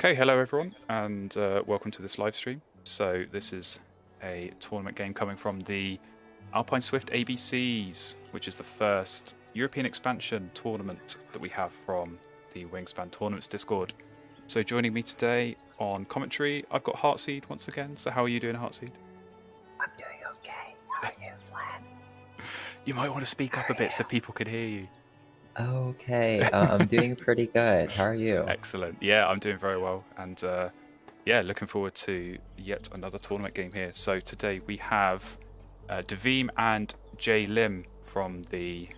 Okay, hello everyone, and welcome to this live stream. So this is a tournament game coming from the Alpine Swift ABCs, which is the first European expansion tournament that we have from the Wingspan Tournaments Discord. So joining me today on commentary, I've got Heartseed once again. So how are you doing, Heartseed? I'm doing okay. How are you, Flan? You might want to speak up a bit so people can hear you. Okay, I'm doing pretty good. How are you? Excellent. Yeah, I'm doing very well, and yeah, looking forward to yet another tournament game here. So today we have Visme and JLim from the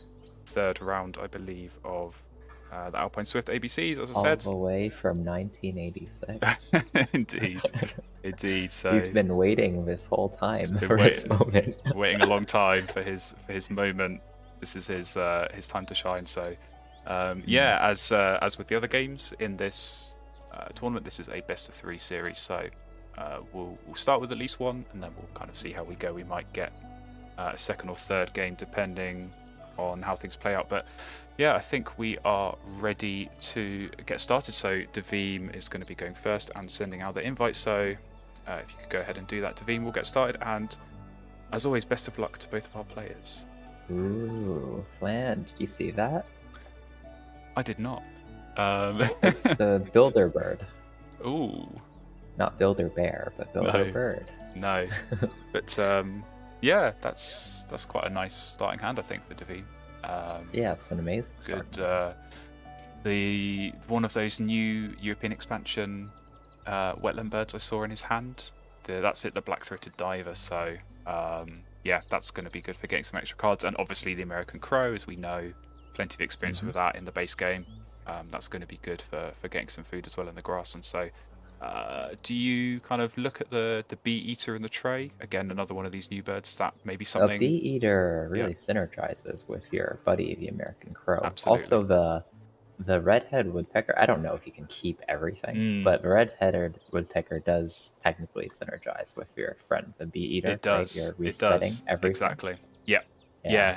third round, I believe, of the Alpine Swift ABCs, as I said. All the way from 1986. Indeed, indeed. So He's been waiting this whole time been for his moment. waiting a long time for his moment. This is his time to shine. So yeah, as with the other games in this tournament, this is a best of 3 series. So we'll start with at least one, and then we'll kind of see how we go. We might get a second or third game depending on how things play out. But yeah, I think we are ready to get started. So Davim is going to be going first and sending out the invite. So if you could go ahead and do that, Davim, we'll get started. And as always, best of luck to both of our players. Ooh, Flan, did you see that? I did not. It's the Builder Bird. Ooh. Not Builder Bear, but Builder Bird. No. But yeah, that's quite a nice starting hand, I think, for Davim. Yeah, it's an amazing good. start. The one of those new European expansion wetland birds I saw in his hand. That's it, the black-throated diver. So yeah, that's going to be good for getting some extra cards. And obviously the American crow, as we know, plenty of experience with that in the base game. That's going to be good for getting some food as well in the grass. And so do you kind of look at the bee eater in the tray? Again, another one of these new birds. Is that maybe something? A bee eater really synergizes with your buddy, the American crow. Absolutely. Also, the red-headed woodpecker, I don't know if you can keep everything, but the red-headed woodpecker does technically synergize with your friend, the bee eater. It does. Right? You're resetting everything. Exactly. Yeah.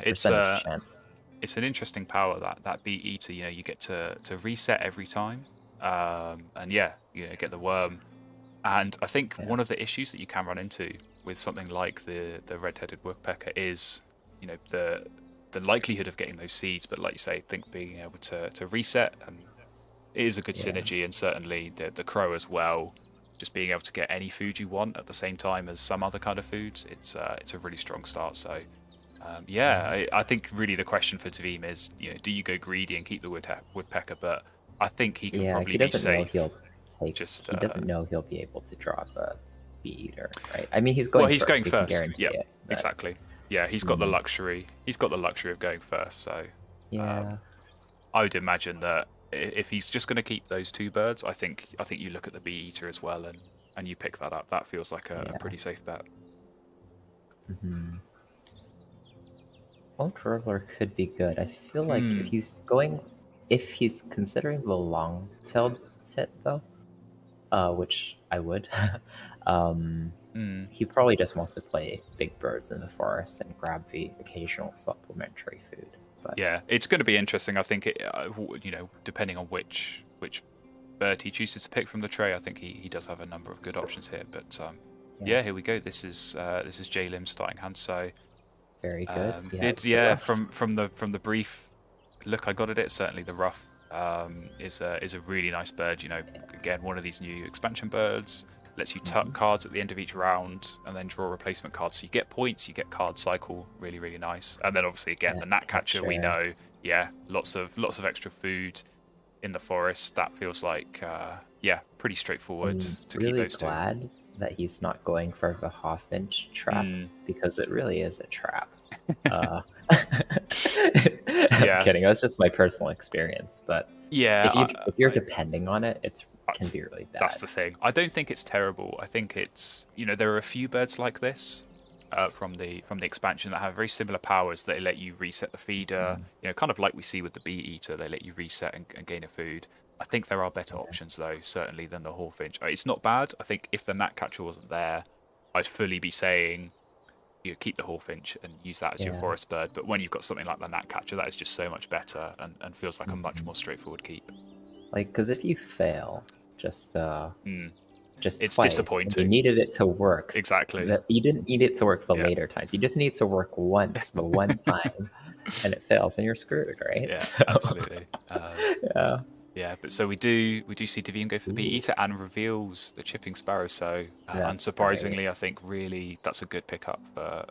It's chance. It's an interesting power, that bee eater. You know, you get to reset every time, and yeah, you know, get the worm. And I think one of the issues that you can run into with something like the red-headed woodpecker is, you know, the likelihood of getting those seeds. But like you say, I think being able to reset, and it is a good synergy. And certainly the crow as well, just being able to get any food you want at the same time as some other kind of food, it's a really strong start. So yeah, I think really the question for Davim is, you know, do you go greedy and keep the woodpecker? But I think he can probably be safe. He doesn't know he'll be able to draw the bee eater, right? I mean, he's going. Well, he's first. going first. Yeah, but... exactly. Yeah, he's got the luxury. He's got the luxury of going first. So yeah, I would imagine that if he's just going to keep those 2 birds, I think you look at the bee eater as well, and you pick that up. That feels like a pretty safe bet. Old Roller could be good. I feel like if he's considering the long-tailed tit though, which I would, he probably just wants to play big birds in the forest and grab the occasional supplementary food. But yeah, it's going to be interesting. I think you know, depending on which bird he chooses to pick from the tray, I think he does have a number of good options here. But yeah, here we go. This is JLim's starting hand. So very good. From the brief look I got at it, certainly the ruff is a really nice bird. You know, again, one of these new expansion birds. Lets you tuck cards at the end of each round and then draw replacement cards. So you get points, you get card cycle, really, really nice. And then obviously again the gnatcatcher, we know, lots of extra food in the forest. That feels like pretty straightwood to keep those 2. I'm really glad that he's not going for the Hawfinch trap because it really is a trap. I'm kidding. That's just my personal experience, but if you're depending on it, it can be really bad. That's the thing. I don't think it's terrible. I think it's, you know, there are a few birds like this from the expansion that have very similar powers. That let you reset the feeder, you know, kind of like we see with the bee eater. They let you reset and gain a food. I think there are better options though, certainly, than the Hawfinch. It's not bad. I think if the gnatcatcher wasn't there, I'd fully be saying, you know, keep the Hawfinch and use that as your forest bird. But when you've got something like the gnatcatcher, that is just so much better and feels like a much more straightforward keep. Like, because if you fail, just Mm. just It's twice. And you disappointing. needed it to work. Exactly. You didn't need it to work the Yeah. later times. You just need it to work once, but one time, and it fails, and you're screwed, right? Yeah, So, absolutely. yeah. Yeah, but so we do see Davine go for the Bee Ooh, Eater and reveals the Chipping Sparrow. So that's great. unsurprisingly, I think really that's a good pickup for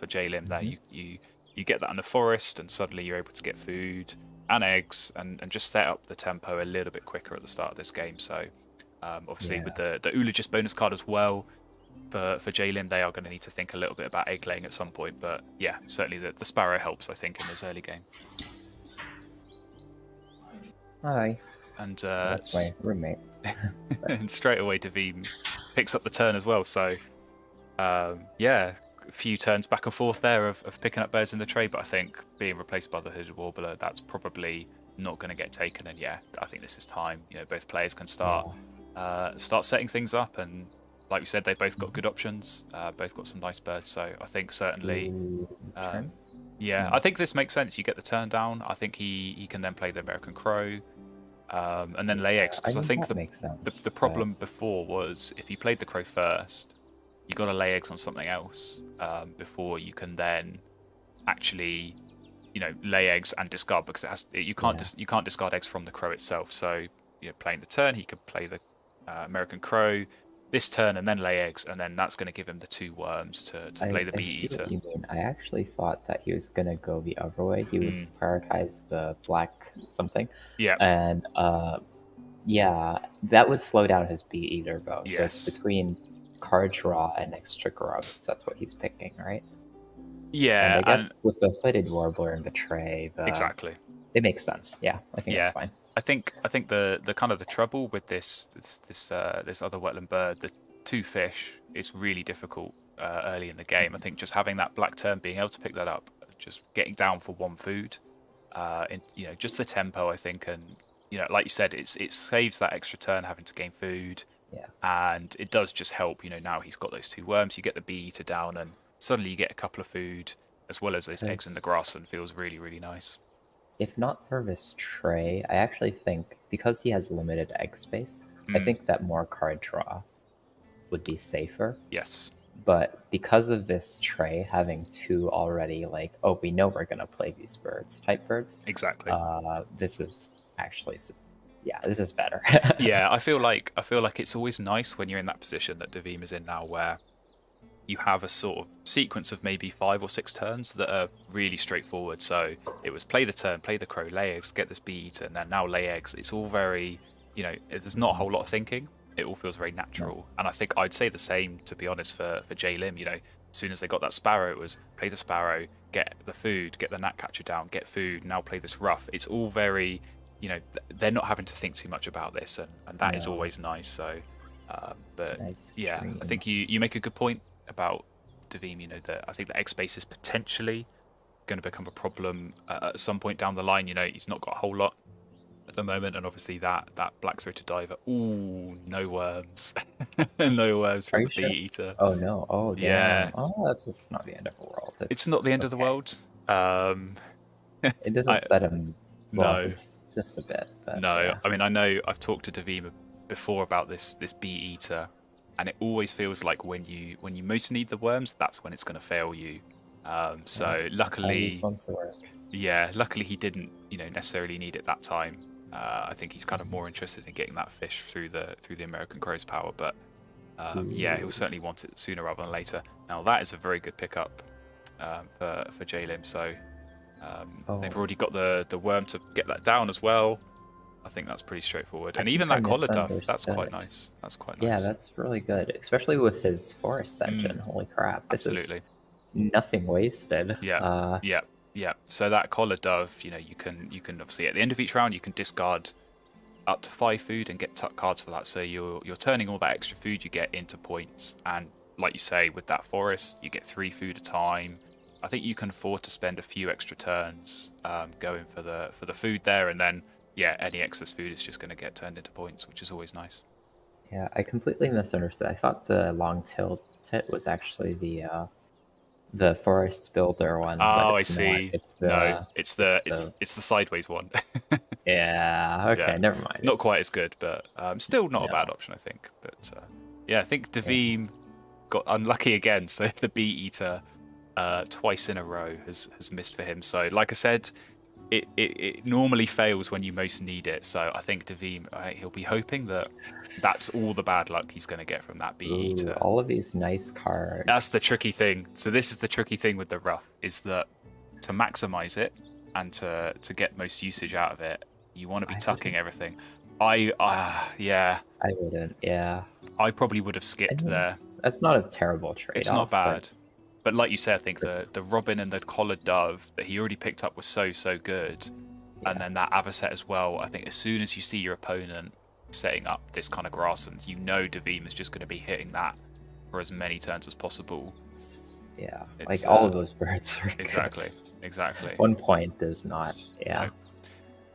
JLim there. Mhm. You get that in the forest, and suddenly you're able to get food and eggs, and just set up the tempo a little bit quicker at the start of this game. So obviously with Yeah. the Ulogist bonus card as well. For JLim, they are going to need to think a little bit about egg laying at some point, but yeah, certainly the Sparrow helps, I think, in this early game. Hi. And That's my roommate. and straight away Davine picks up the turn as well. So yeah, a few turns back and forth there of picking up birds in the tray, but I think being replaced by the Hooded Warbler, that's probably not going to get taken. And yeah, I think this is time. Both players can start setting things up, and like we said, they both got good options. Both got some nice birds, so I think certainly. Turn? Yeah, No. I think this makes sense. You get the turn down. I think he can then play the American Crow. And then lay eggs, because I mean, think that makes sense, the problem before was if you played the crow first, you got to lay eggs on something else before you can then actually lay eggs and discard, because you can't discard eggs from the crow itself. So playing the turn, he could play the American Crow this turn and then lay eggs, and then that's going to give him the 2 worms to play the I Bee see Eater. what you mean. I actually thought that he was gonna go the other way. He would prioritize the black something. Yeah. And yeah, that would slow down his Bee Eater bow. So Yes. it's between card draw and extra grubs. That's what he's picking, right? Yeah. And I guess with the Hooded Warbler and Betray, Exactly. it makes sense. Yeah, I think that's fine. I think the kind of the trouble with this other wetland bird, the 2 fish, is really difficult early in the game. I think just having that black turn, being able to pick that up, just getting down for 1 food, just the tempo, I think, and like you said, it saves that extra turn having to gain food. Yeah. And it does just help. Now he's got those 2 worms. You get the Bee Eater down, and suddenly you get a couple of food as well as those eggs in the grass, and feels really, really nice. If not for this tray, I actually think because he has limited egg space, I think that more card draw would be safer. Yes. But because of this tray having 2 already, like, oh, we know we're gonna play these type birds. Exactly. This is actually, yeah, this is better. Yeah, I feel like it's always nice when you're in that position that Davim is in now, where you have a sort of sequence of maybe 5 or 6 turns that are really straightforward. So it was play the turn, play the crow, lay eggs, get this Bee Eater, and then now lay eggs. It's all very, there's not a whole lot of thinking. It all feels very natural. And I think I'd say the same, to be honest, for JLim. As soon as they got that sparrow, it was play the sparrow, get the food, get the gnatcatcher down, get food, now play this rough. It's all very, they're not having to think too much about this, and that is always nice. So, but nice yeah, dream. I think you make a good point about Davim. That I think the egg space is potentially going to become a problem at some point down the line. He's not got a whole lot at the moment, and obviously that black-throated diver. Ooh, no worms, no worms from the Bee Eater. Oh no! Oh yeah. Oh, that's not the end of the world. It's not the end of the world. It doesn't set him. Well, no, it's just a bit. But, no. yeah. I mean, I know I've talked to Davim before about this Bee Eater, and it always feels like when you most need the worms, that's when it's going to fail you. So luckily, luckily he didn't necessarily need it that time. I think he's kind of more interested in getting that fish through the American Crow's power, but he'll certainly want it sooner rather than later. Now that is a very good pickup for JLim. So they've already got the worm to get that down as well. I think that's pretty straightforward. And even that collar dove, that's quite nice. That's quite nice. Yeah, that's really good, especially with his forest engine. Holy crap! This Absolutely. Is nothing wasted. Yeah. So that collar dove, you can obviously at the end of each round you can discard up to 5 food and get tuck cards for that. So you're turning all that extra food you get into points. And like you say, with that forest, you get 3 food a time. I think you can afford to spend a few extra turns going for the food there, and then any excess food is just going to get turned into points, which is always nice. Yeah, I completely misunderstood. I thought the long tit was actually the forest builder one. Oh, but I see. No, it's the sideways one. Yeah. Okay. Yeah, Never mind. not quite as good, but still not a bad No. option, I think. But yeah, I think Yeah. Davim got unlucky again. So the Bee Eater twice in a row has missed for him. So like I said, it normally fails when you most need it. So I think Davim, he'll be hoping that that's all the bad luck he's going to get from that Bee Ooh, Eater. all of these nice cards. That's the tricky thing. So this is the tricky thing with the rough, is that to maximize it and to get most usage out of it, you want to be tucking everything. Yeah. I wouldn't. Yeah. I probably would have skipped there. That's not a terrible trade. It's not bad. But like you said, I think the Robin and the Collared Dove that he already picked up was so good. Yeah. And then that Avocet as well. I think as soon as you see your opponent setting up this kind of grasslands, you know Davim is just going to be hitting that for as many turns as possible. Yeah, It's, like all of those birds are exactly, good. exactly. 1 point does not. Yeah.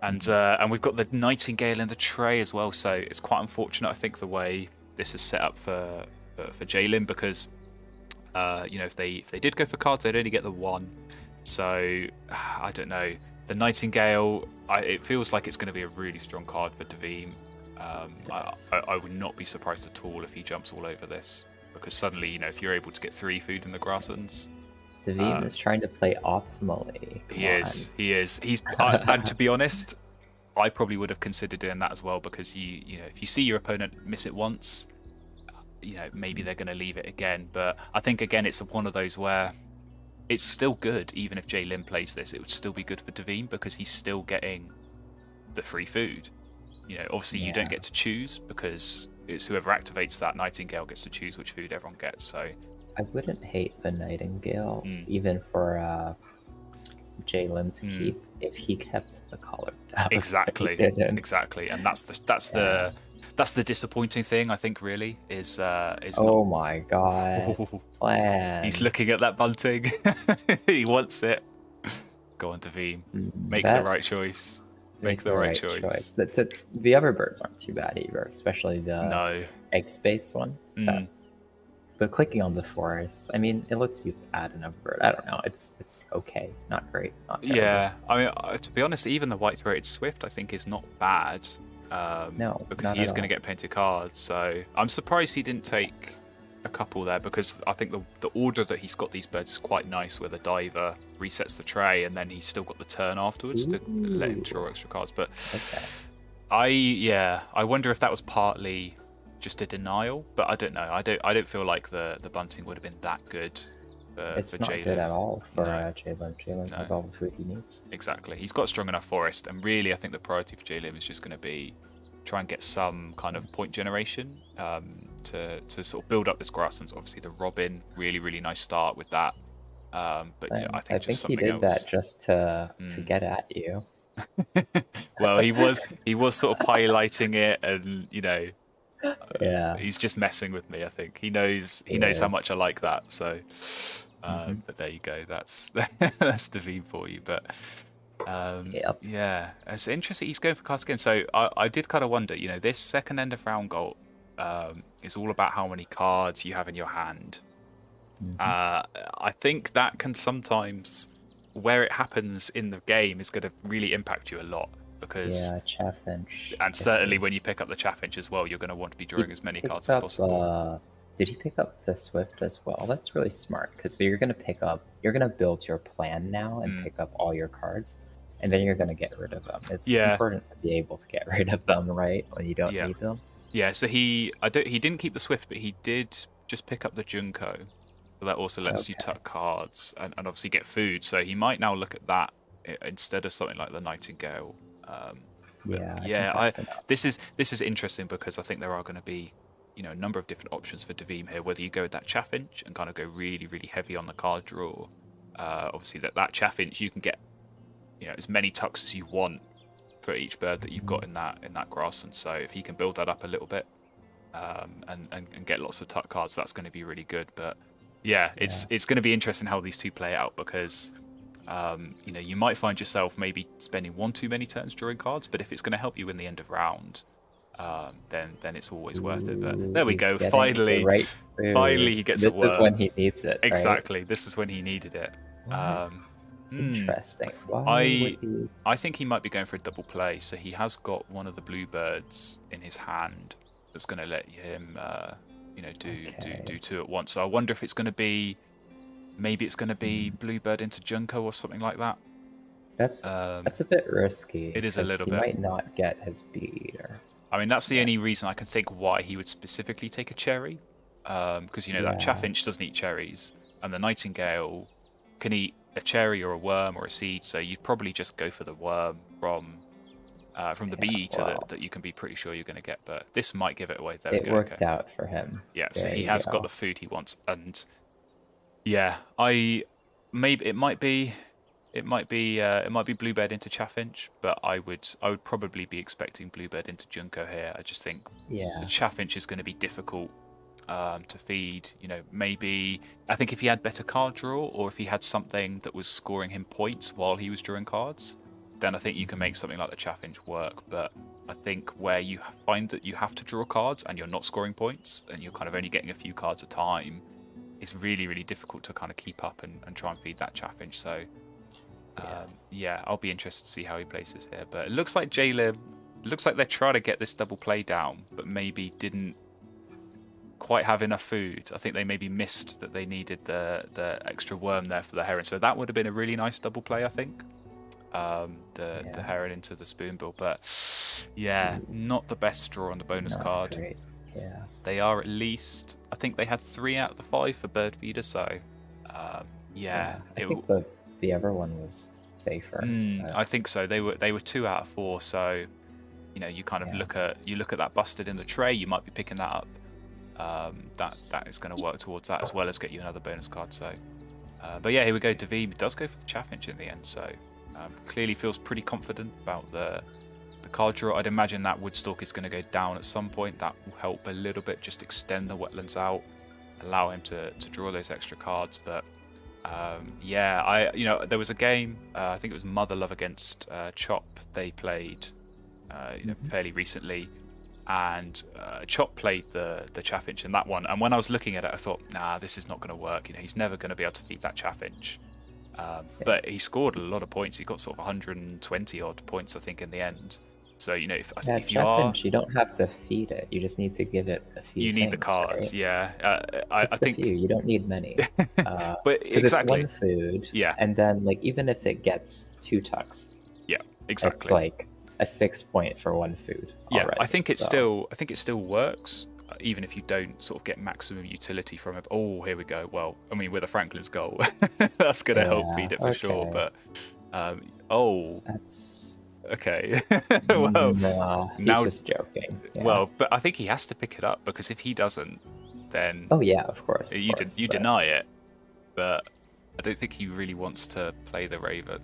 No. And we've got the Nightingale in the tray as well. So it's quite unfortunate, I think, the way this is set up for JLim, because if they did go for cards, they'd only get the 1. So I don't know. The Nightingale, it feels like it's going to be a really strong card for Davim. I would not be surprised at all if he jumps all over this, because suddenly, if you're able to get 3 food in the grasslands. Davim is trying to play optimally. He is. He's and to be honest, I probably would have considered doing that as well, because if you see your opponent miss it once, maybe they're going to leave it again. But I think again it's one of those where it's still good. Even if JLim plays this, it would still be good for Davim, because he's still getting the free food. Obviously you don't get to choose, because it's whoever activates that Nightingale gets to choose which food everyone gets. So I wouldn't hate the Nightingale, even for JLim to keep, if he kept the Collared Dove. Exactly, and that's the disappointing thing, I think. Really, is oh my god, plan. He's looking at that bunting. He wants it. Go on, Davim. Make the right choice. Make the right choice. The other birds aren't too bad either, especially the egg space one. But clicking on the forest, I mean, it lets you add another bird. I don't know. It's okay, not great, not terrible. Yeah, I mean, to be honest, even the white-throated Swift, I think, is not bad. No, because he is going to get plenty of cards. So I'm surprised he didn't take a couple there, because I think the order that he's got these birds is quite nice, where the diver resets the tray and then he's still got the turn afterwards to let him draw extra cards. But I wonder if that was partly just a denial, but I don't know. I don't feel like the bunting would have been that good it's for not JLim. good at all for JLim. JLim has all the food he needs. Exactly. He's got strong enough forest, and really I think the priority for JLim is just going to be try and get some kind of point generation to sort of build up this grasslands. Obviously the Robin, really nice start with that. But I think just something else. He did that just to get at you. Well, he was sort of highlighting it, and he's just messing with me. I think he knows how much I like that. So, but there you go. That's Davim for you. But yeah, it's interesting. He's going for cards again. So I did kind of wonder. This second end of round goal is all about how many cards you have in your hand. I think that can sometimes, where it happens in the game, is going to really impact you a lot. Because Chaffinch. And certainly when you pick up the Chaffinch as well, you're going to want to be drawing as many cards as possible. Did he pick up the Swift as well? That's really smart, because you're going to build your plan now and pick up all your cards, and then you're going to get rid of them. It's important to be able to get rid of them, right, when you don't need them. Yeah, so he didn't keep the Swift, but he did just pick up the Junko. So that also lets you tuck cards and obviously get food. So he might now look at that instead of something like the Nightingale. This is interesting, because I think there are going to be a number of different options for Davim here. Whether you go with that Chaffinch and kind of go really heavy on the card draw, obviously that Chaffinch you can get as many tucks as you want for each bird that you've got in that grassland. So if he can build that up a little bit and get lots of tuck cards, that's going to be really good. But it's going to be interesting how these two play out, because you might find yourself maybe spending one too many turns drawing cards, but if it's going to help you in the end of round, then it's always worth it. But there we go. Finally he gets a worm. This is when he needs it. Exactly. Right? This is when he needed it. Interesting. Why would I he? I think he might be going for a double play. So he has got one of the bluebirds in his hand that's going to let him, do two at once. So I wonder if it's going to be, maybe it's going to be bluebird into Junko or something like that. That's a bit risky. It is a little he bit. might not get his beater. I mean, that's the only reason I can think why he would specifically take a cherry, because that chaffinch doesn't eat cherries, and the nightingale can eat a cherry or a worm or a seed. So you'd probably just go for the worm from the bee eater that you can be pretty sure you're going to get. But this might give it away. There it worked out for him. Yeah, so he has got the food he wants, and yeah, it might be bluebird into chaffinch, but I would probably be expecting bluebird into Junko here. I just think the chaffinch is going to be difficult to feed. Maybe I think if he had better card draw, or if he had something that was scoring him points while he was drawing cards, then I think you can make something like the chaffinch work. But I think where you find that you have to draw cards and you're not scoring points and you're kind of only getting a few cards at a time, it's really, really difficult to kind of keep up and try and feed that chaffinch. So I'll be interested to see how he places here. But it looks like JLim, they're trying to get this double play down, but maybe didn't quite have enough food. I think they maybe missed that they needed the extra worm there for the heron. So that would have been a really nice double play, I think. The heron into the spoonbill. But not the best draw on the bonus card. Great. Yeah. They are at least, I think they had 3 out of the 5 for bird feeder. So I think the other one was safer. I think so. They were 2 out of 4. So you kind of look at that busted in the tray. You might be picking that up. That is going to work towards that, as well as get you another bonus card. So, but yeah, here we go. Davim does go for the chaffinch in the end. So clearly feels pretty confident about the card draw. I'd imagine that Woodstalk is going to go down at some point. That will help a little bit, just extend the wetlands out, allow him to draw those extra cards. But there was a game, I think it was Mother Love against Chop. They played fairly recently, and Chop played the chaffinch in that one. And when I was looking at it, I thought, nah, this is not going to work. He's never going to be able to feed that chaffinch. But he scored a lot of points. He got sort of 120 odd points, I think, in the end. So if chaffinch, you don't have to feed it. You just need to give it a few. You need the cards, right? I think a few. You don't need many. But exactly, it's one food. Yeah. And then even if it gets 2 tucks. Yeah, exactly. It's like a 6 point for one food. Yeah, already, I think it still works, even if you don't sort of get maximum utility from it. Oh, here we go. Well, I mean, with a Franklin's goal, that's going to help feed it for sure. But that's okay. Well, no, he's just joking. Yeah. Well, but I think he has to pick it up, because if he doesn't, then of course. You deny it. But I don't think he really wants to play the Raven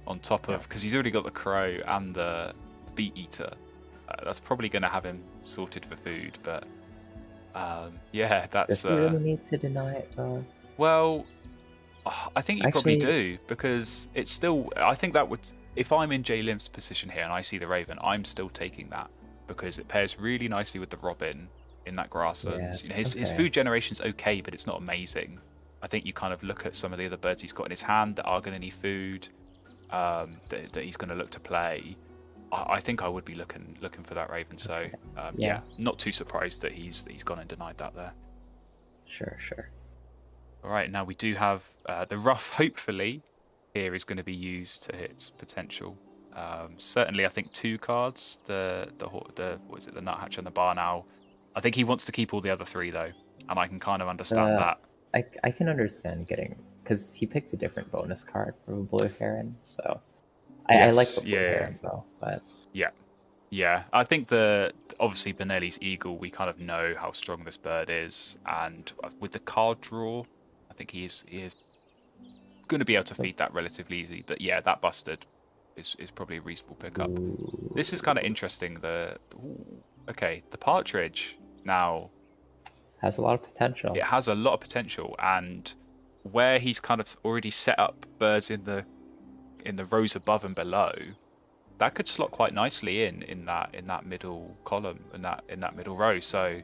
on top of, because he's already got the crow and the beet eater. That's probably going to have him sorted for food. But that's. Does he really need to deny it though? Well, I think you probably do, because it's still. I think that would. If I'm in JLim's position here and I see the Raven, I'm still taking that, because it pairs really nicely with the Robin in that grasslands. His food generation's okay, but it's not amazing. I think you kind of look at some of the other birds he's got in his hand that are going to need food, that he's going to look to play. I think I would be looking for that Raven. So not too surprised that he's gone and denied that there. Sure. All right, now we do have the rough. Hopefully, here is going to be used to its potential. Certainly, I think 2 cards. The Nuthatch and the Barn Owl. I think he wants to keep all the other 3 though, and I can kind of understand that. I can understand getting, because he picked a different bonus card for a blue heron, so I like the blue heron though. But yeah, I think obviously Benelli's eagle, we kind of know how strong this bird is, and with the card draw, I think he is going to be able to feed that relatively easy. But yeah, that busted is probably a reasonable pickup. This is kind of interesting. The partridge now has a lot of potential. It has a lot of potential, and where he's kind of already set up birds in the rows above and below, that could slot quite nicely in that middle column, in that middle row. So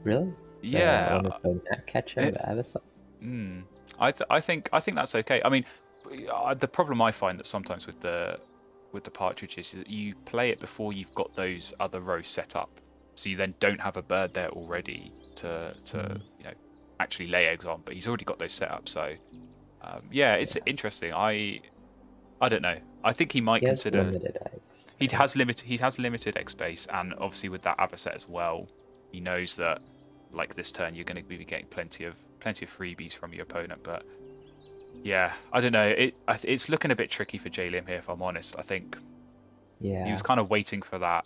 really, yeah, that catcher, I think that's okay. I mean, the problem I find that sometimes with the partridge is that you play it before you've got those other rows set up, so you then don't have a bird there already to actually lay eggs on. But he's already got those set up, so it's interesting. I don't know. I think he might consider limited eggs. Right? He has limited egg space, and obviously with that Avocet as well, he knows that like this turn you're going to be getting plenty of freebies from your opponent. But yeah, I don't know. It's looking a bit tricky for JLim here, if I'm honest. I think he was kind of waiting for that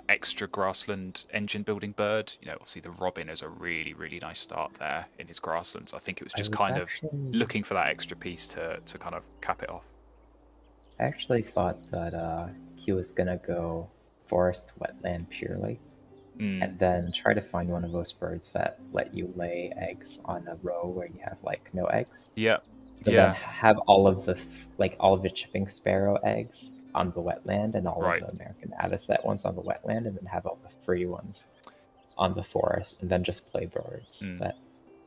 extra grassland engine building bird. Obviously the robin is a really, really nice start there in his grasslands. I think it was just kind of looking for that extra piece to kind of cap it off. I actually thought that he was gonna go forest wetland purely, and then try to find one of those birds that let you lay eggs on a row where you have like no eggs. Yeah. So then have all of the chipping sparrow eggs on the wetland and all of the American Avocet ones on the wetland, and then have all the free ones on the forest, and then just play birds. That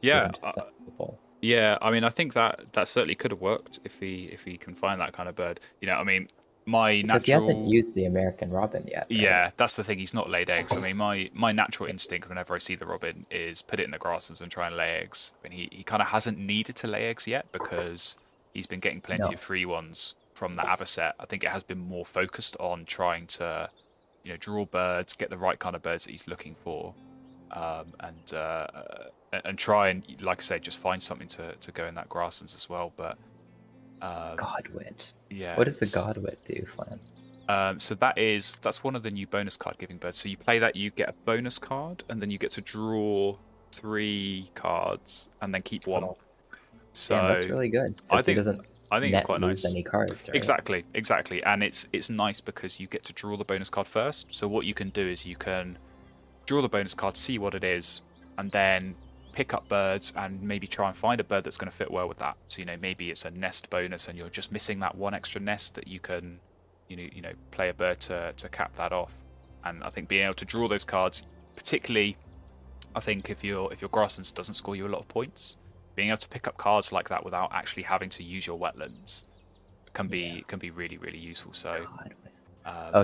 seemed sensible. Yeah, I mean, I think that certainly could have worked if he can find that kind of bird. I mean, because he hasn't used the American robin yet. Right? Yeah, that's the thing. He's not laid eggs. I mean, my natural instinct whenever I see the robin is put it in the grasslands and try and lay eggs. I mean, he kind of hasn't needed to lay eggs yet because he's been getting plenty of free ones from the Avocet. I think it has been more focused on trying to, draw birds, get the right kind of birds that he's looking for, and try and, like I said, just find something to go in that grasslands as well. But Godwit. Yeah. What does the Godwit do, Flan? So that's one of the new bonus card giving birds. So you play that, you get a bonus card, and then you get to draw 3 cards and then keep 1. So that's really good. I think it's quite nice. Any cards, right? Exactly, and it's nice because you get to draw the bonus card first. So what you can do is you can draw the bonus card, see what it is, and then pick up birds and maybe try and find a bird that's going to fit well with that. So maybe it's a nest bonus and you're just missing that one extra nest that you can play a bird to cap that off. And I think being able to draw those cards, particularly I think if your grasslands doesn't score you a lot of points, being able to pick up cards like that without actually having to use your wetlands can be really, really useful. So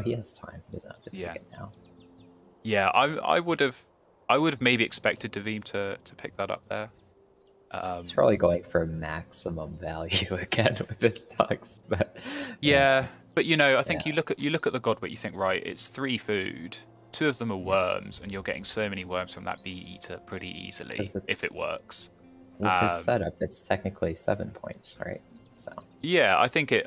he has time. He doesn't have to take it now. Yeah, I would have maybe expected Davim to pick that up there. He's probably going for maximum value again with his ducks, but but I think you look at the Godwit, you think, right, it's 3 food, 2 of them are worms, and you're getting so many worms from that bee eater pretty easily if it works. With his setup, it's technically 7 points, right? So yeah, I think it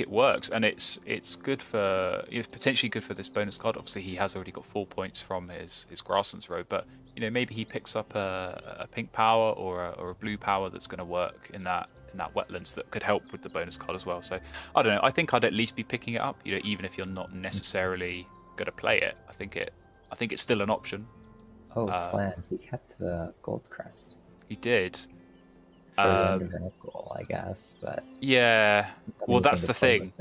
works, and it's good for potentially good for this bonus card. Obviously, he has already got 4 points from his grasslands row, but maybe he picks up a pink power or a blue power that's going to work in that wetlands that could help with the bonus card as well. So I don't know. I think I'd at least be picking it up. Even if you're not necessarily going to play it, I think it's still an option. Oh, Flan, he kept the gold crest. He did. For the end of that goal, I guess, but yeah. Well, that's the thing.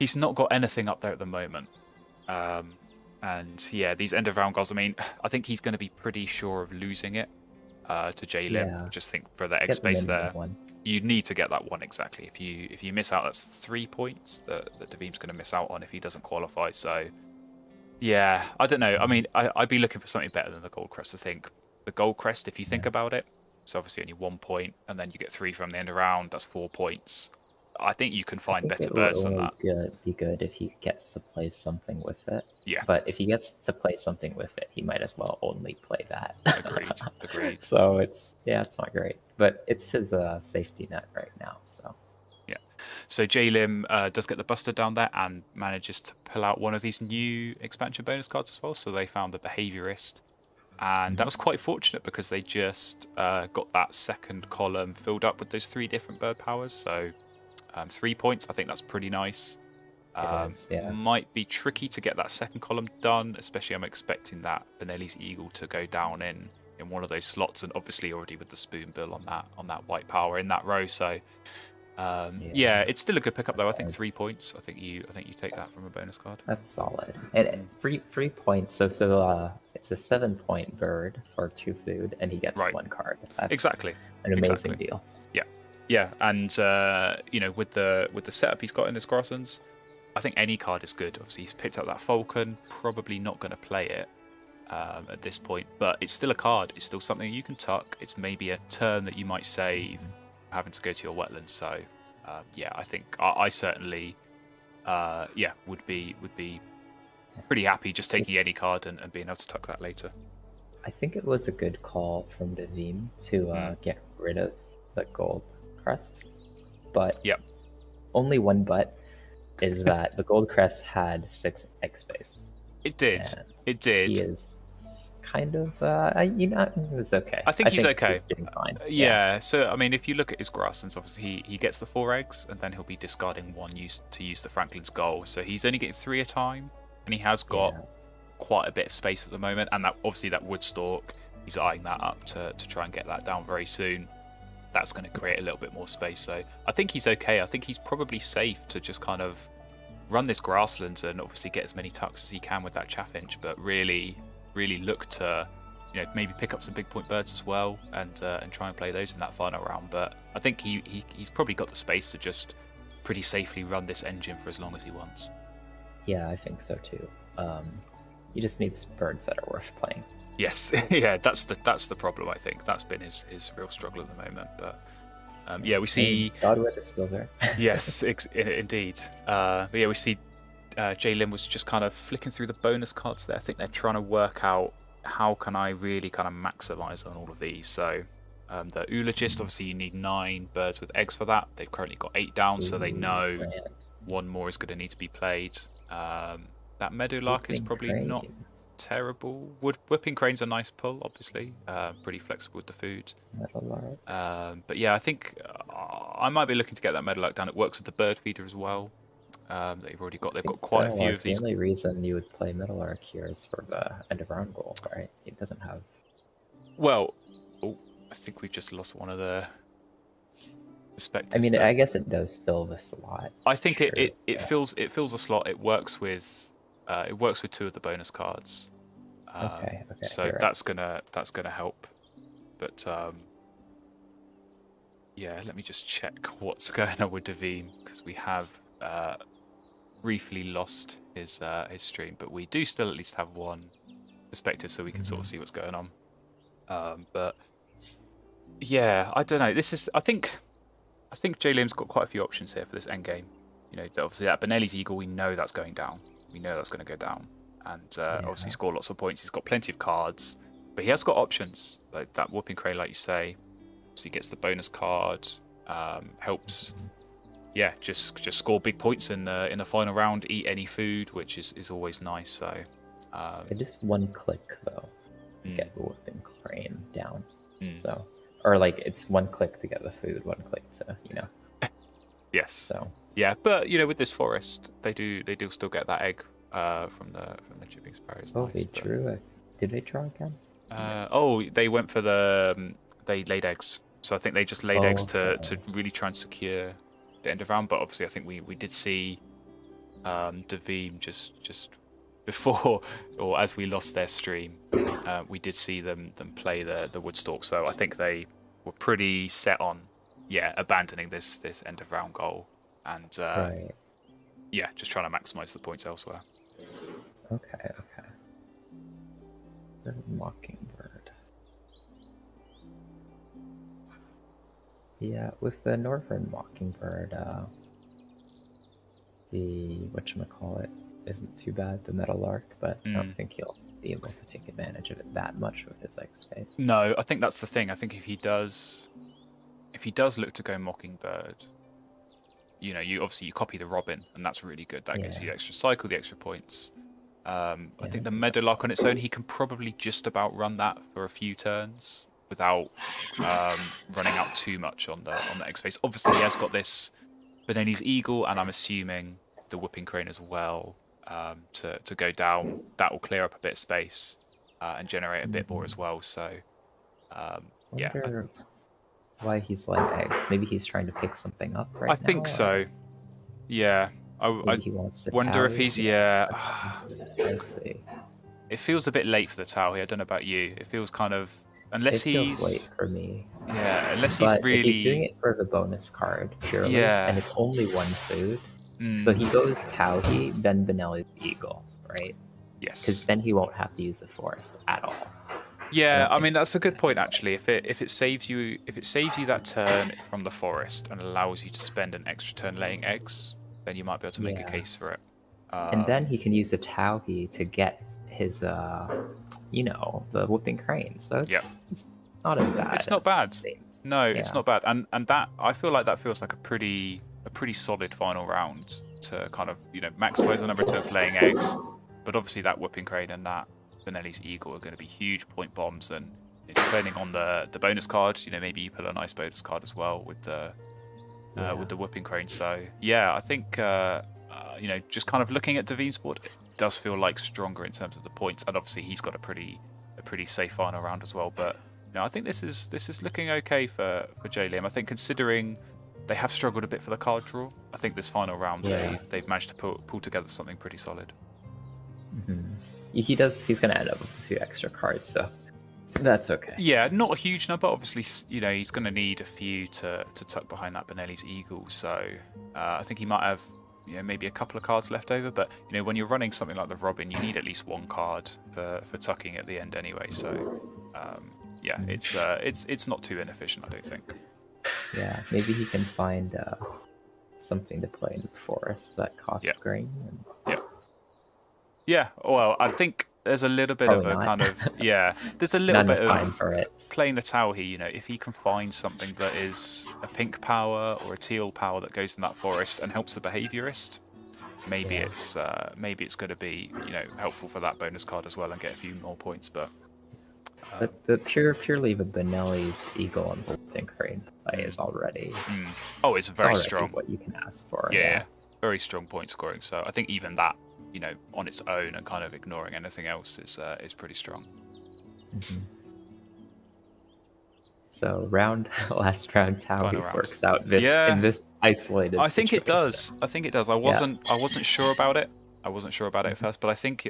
He's not got anything up there at the moment, and yeah, these end of round goals. I mean, I think he's going to be pretty sure of losing it to JLim. Yeah. Just think for the egg space there, you need to get that one exactly. If you miss out, that's 3 points that Davim's going to miss out on if he doesn't qualify. So yeah, I don't know. I mean, I'd be looking for something better than the gold crest. I think the gold crest, if you think about it. It's obviously only 1 point, and then you get 3 from the end of round. That's 4 points. I think you can find better birds than that. Be good if he gets to play something with it. Yeah. But if he gets to play something with it, he might as well only play that. Agreed. So it's not great, but it's his safety net right now. So yeah. So JLim does get the Buster down there and manages to pull out one of these new expansion bonus cards as well. So they found the Behaviorist. And that was quite fortunate because they just got that second column filled up with those 3 different bird powers. So 3 points, I think that's pretty nice. Might be tricky to get that second column done, especially I'm expecting that Benelli's Eagle to go down in one of those slots, and obviously already with the Spoonbill on that white power in that row. So it's still a good pickup though. I think 3 points. I think you take that from a bonus card. That's solid. And 3 points. So it's a 7-point bird for 2 food, and he gets 1 card. That's exactly an amazing deal. Yeah, and with the setup he's got in his grasslands, I think any card is good. Obviously, he's picked up that Falcon. Probably not going to play it at this point, but it's still a card. It's still something you can tuck. It's maybe a turn that you might save, having to go to your wetlands. So, I think I certainly, would be pretty happy just taking any card and being able to tuck that later. I think it was a good call from Visme to get rid of the gold crest, but only one but is that the gold crest had 6 egg space. It did. It did. He is kind of, it's okay. I think he's okay. He's doing fine. So, I mean, if you look at his grasslands, obviously he gets the 4 eggs, and then he'll be discarding 1 to use the Franklin's Goal. So he's only getting 3 a time, and he has got quite a bit of space at the moment. And that obviously that Woodstalk, he's eyeing that up to try and get that down very soon. That's going to create a little bit more space. So I think he's okay. I think he's probably safe to just kind of run this grasslands and obviously get as many tucks as he can with that Chaffinch, but really look to maybe pick up some big point birds as well and try and play those in that final round. But I think he's probably got the space to just pretty safely run this engine for as long as he wants. Yeah, I think so too. He just needs birds that are worth playing. Yes, yeah, that's the problem. I think that's been his real struggle at the moment. But we see Godwit is still there. Yes, indeed. But we see JLim was just kind of flicking through the bonus cards there. I think they're trying to work out how can I really kind of maximize on all of these. So the Eulogist, obviously you need 9 birds with eggs for that. They've currently got 8 down, so they know 1 more is going to need to be played. That Meadowlark is probably not terrible. Whipping Crane's a nice pull, obviously. Pretty flexible with the food. But yeah, I think I might be looking to get that Meadowlark down. It works with the bird feeder as well. They've already got quite a few of these. The only reason you would play Meadowlark here is for the end of round goal, right? It doesn't have. Well, I think we've just lost one of the perspectives. I mean, I guess it does fill the slot. I think it fills a slot. It works with 2 of the bonus cards. Okay. So that's gonna help. But let me just check what's going on with Davim, because we have briefly lost his stream, but we do still at least have one perspective, so we can sort of see what's going on. But yeah, I don't know. I think JLim's got quite a few options here for this end game. Obviously that Benelli's Eagle, we know that's going down. We know that's going to go down, and obviously score lots of points. He's got plenty of cards, but he has got options like that Whooping Crane, like you say. So he gets the bonus card, helps. Yeah, just score big points in the final round. Eat any food, which is always nice. So it is 1 click though to get the Whooping Crane down. So, or like it's 1 click to get the food, 1 click to Yes. So. Yeah, but with this forest, they do still get that egg from the chipping sparrows. Oh, nice, they drew it. Did they draw again? They went for they laid eggs. So I think they just laid eggs to really try and secure the end of round. But obviously, I think we did see Davim just before or as we lost their stream, we did see them play the Woodstalk. So I think they were pretty set on abandoning this end of round goal. And just trying to maximize the points elsewhere. Okay. The Mockingbird. Yeah, with the Northern Mockingbird, the whatchamacallit isn't too bad, the Meadowlark, but I don't think he'll be able to take advantage of it that much with his egg space. No, I think that's the thing. I think if he does look to go Mockingbird, you copy the Robin, and that's really good. That gives you the extra cycle, the extra points. I think the Meadowlark on its own, he can probably just about run that for a few turns without running out too much on the egg space. Obviously, he has got this Benelli's Eagle, and I'm assuming the Whooping Crane as well to go down. That will clear up a bit of space and generate a bit more as well. So, why he's like eggs. Maybe he's trying to pick something up right now. I think so. Yeah. I wonder if he's I see. It feels a bit late for the Tau here. I don't know about you. It feels kind of unless It feels late he's for me. unless he's But if he's doing really it for the bonus card purely, and it's only one food, so he goes Tauhi, then Benelli's Eagle, right? Because yes. then he won't have to use the forest at all. Yeah, I mean that's a good point actually. If it saves you that turn from the forest and allows you to spend an extra turn laying eggs, then you might be able to make a case for it. And then he can use the Tauhi to get his the whooping crane. So it's not as bad. It's not bad. It seems. No, it's not bad. And that I feel like that feels like a pretty solid final round to kind of maximize the number of turns laying eggs. But obviously that whooping crane and that Benelli's Eagle are going to be huge point bombs, and depending on the bonus card, maybe you put a nice bonus card as well with the whooping crane. So yeah, I think just kind of looking at Davim's board, it does feel like stronger in terms of the points, and obviously he's got a pretty safe final round as well. But I think this is looking okay for JLim. I think considering they have struggled a bit for the card draw, I think this final round they've managed to pull together something pretty solid. Mm-hmm. He's going to end up with a few extra cards, so that's okay. Yeah, not a huge number. Obviously, he's going to need a few to tuck behind that Benelli's Eagle. So I think he might have maybe a couple of cards left over. But when you're running something like the Robin, you need at least one card for tucking at the end anyway. So it's not too inefficient, I don't think. Yeah, maybe he can find something to play in the forest that costs green. Yeah, well, I think there's a little bit Probably of a not. kind of there's a little bit of time for it. Playing the Tauhi. If he can find something that is a pink power or a teal power that goes in that forest and helps the behaviorist, maybe it's going to be helpful for that bonus card as well and get a few more points. But the purely the Benelli's Eagle and Whooping Crane play is already it's very strong. What you can ask for. Yeah, very strong point scoring. So I think even that on its own and kind of ignoring anything else is pretty strong. Mm-hmm. So last round Tauhi works out in this isolated I think situation. it does. I wasn't sure about it. At first, but I think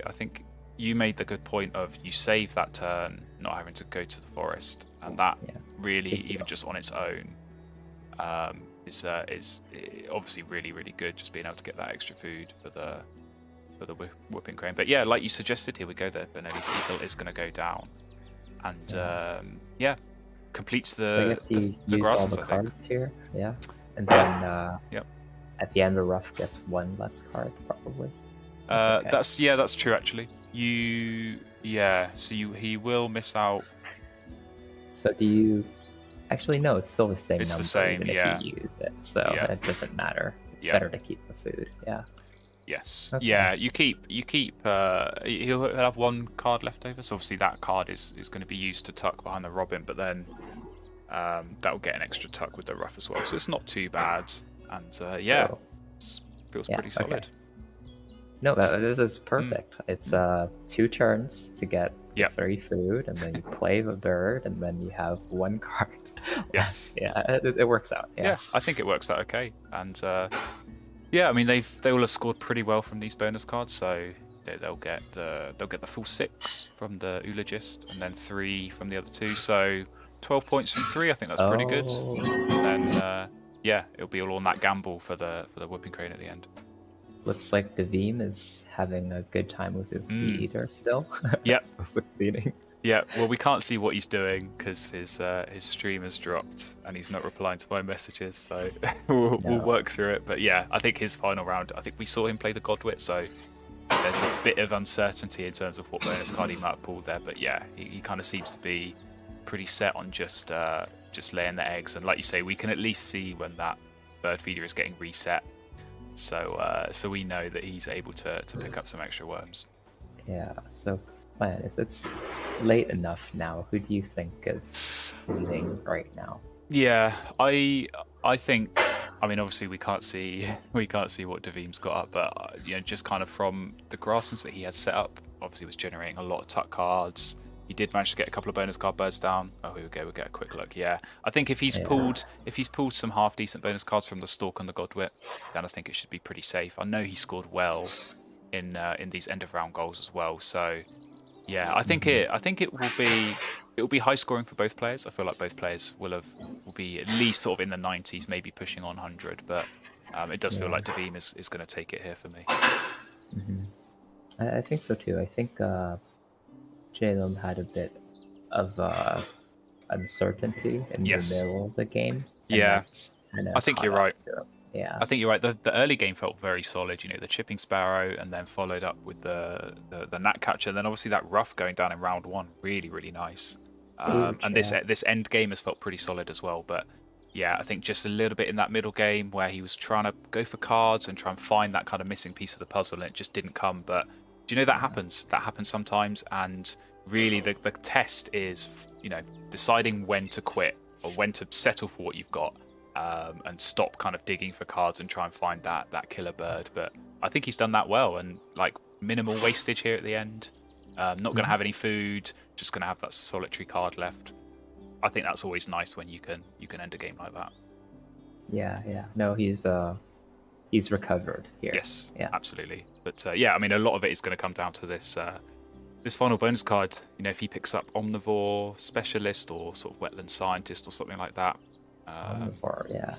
you made the good point of you save that turn not having to go to the forest, and that really even just on its own is obviously really, really good, just being able to get that extra food for the whooping crane. But yeah, like you suggested, here we go. The Benelli's Eagle is going to go down, and completes the so I guess he used all the cards here. Yeah, and then at the end the rough gets one less card probably. That's true actually. He will miss out. So do you? Actually, no. It's still the same. It's number the same. even if you use it, so it doesn't matter. It's better to keep the food. Yeah. Yes. Okay. Yeah. You keep. He'll have one card left over. So obviously that card is going to be used to tuck behind the Robin, but then that will get an extra tuck with the rough as well. So it's not too bad. And feels pretty solid. Okay. No, this is perfect. It's 2 turns to get 3 food, and then you play the bird, and then you have 1 card. Yes. It works out. Yeah, I think it works out okay. And I mean they will have scored pretty well from these bonus cards, so they'll get the full 6 from the Eulogist, and then 3 from the other 2. So 12 points from 3. I think that's pretty good. And then it'll be all on that gamble for the whooping crane at the end. Looks like Davim is having a good time with his beater still. Yep. So succeeding. Yeah, well, we can't see what he's doing because his stream has dropped and he's not replying to my messages. So we'll work through it. But yeah, I think his final round, I think we saw him play the Godwit. So there's a bit of uncertainty in terms of what bonus card he might have pulled there. But yeah, he kind of seems to be pretty set on just laying the eggs. And like you say, we can at least see when that bird feeder is getting reset. So we know that he's able to pick up some extra worms. Yeah, so man, it's late enough now. Who do you think is leading right now? Yeah, I think. I mean, obviously we can't see what Davim's got up, but just kind of from the grasslands that he had set up, obviously was generating a lot of tuck cards. He did manage to get a couple of bonus card birds down. Oh, here we go. We'll get a quick look. Yeah, I think if he's pulled some half decent bonus cards from the Stalk and the Godwit, then I think it should be pretty safe. I know he scored well in these end of round goals as well. So yeah, I think it will be it'll be high scoring for both players. I feel like both players will be at least sort of in the 90s, maybe pushing on 100. But it does feel like Davim is going to take it here for me. Mm-hmm. I think so too. I think JLim had a bit of uncertainty in the middle of the game. Yeah, I think you're right. Yeah, I think you're right. The early game felt very solid. You know, the chipping sparrow, and then followed up with the gnatcatcher. And then obviously that rough going down in round 1, really, really nice. And this end game has felt pretty solid as well. But yeah, I think just a little bit in that middle game where he was trying to go for cards and try and find that kind of missing piece of the puzzle, and it just didn't come. But do you know that happens? That happens sometimes. And really, the test is, you know, deciding when to quit or when to settle for what you've got. And stop kind of digging for cards and try and find that killer bird. But I think he's done that well, and like minimal wastage here at the end. Not going to have any food, just going to have that solitary card left. I think that's always nice when you can end a game like that. Yeah. No, he's recovered here. Yes, yeah, absolutely. But yeah, I mean, a lot of it is going to come down to this final bonus card. You know, if he picks up Omnivore Specialist or sort of Wetland Scientist or something like that. I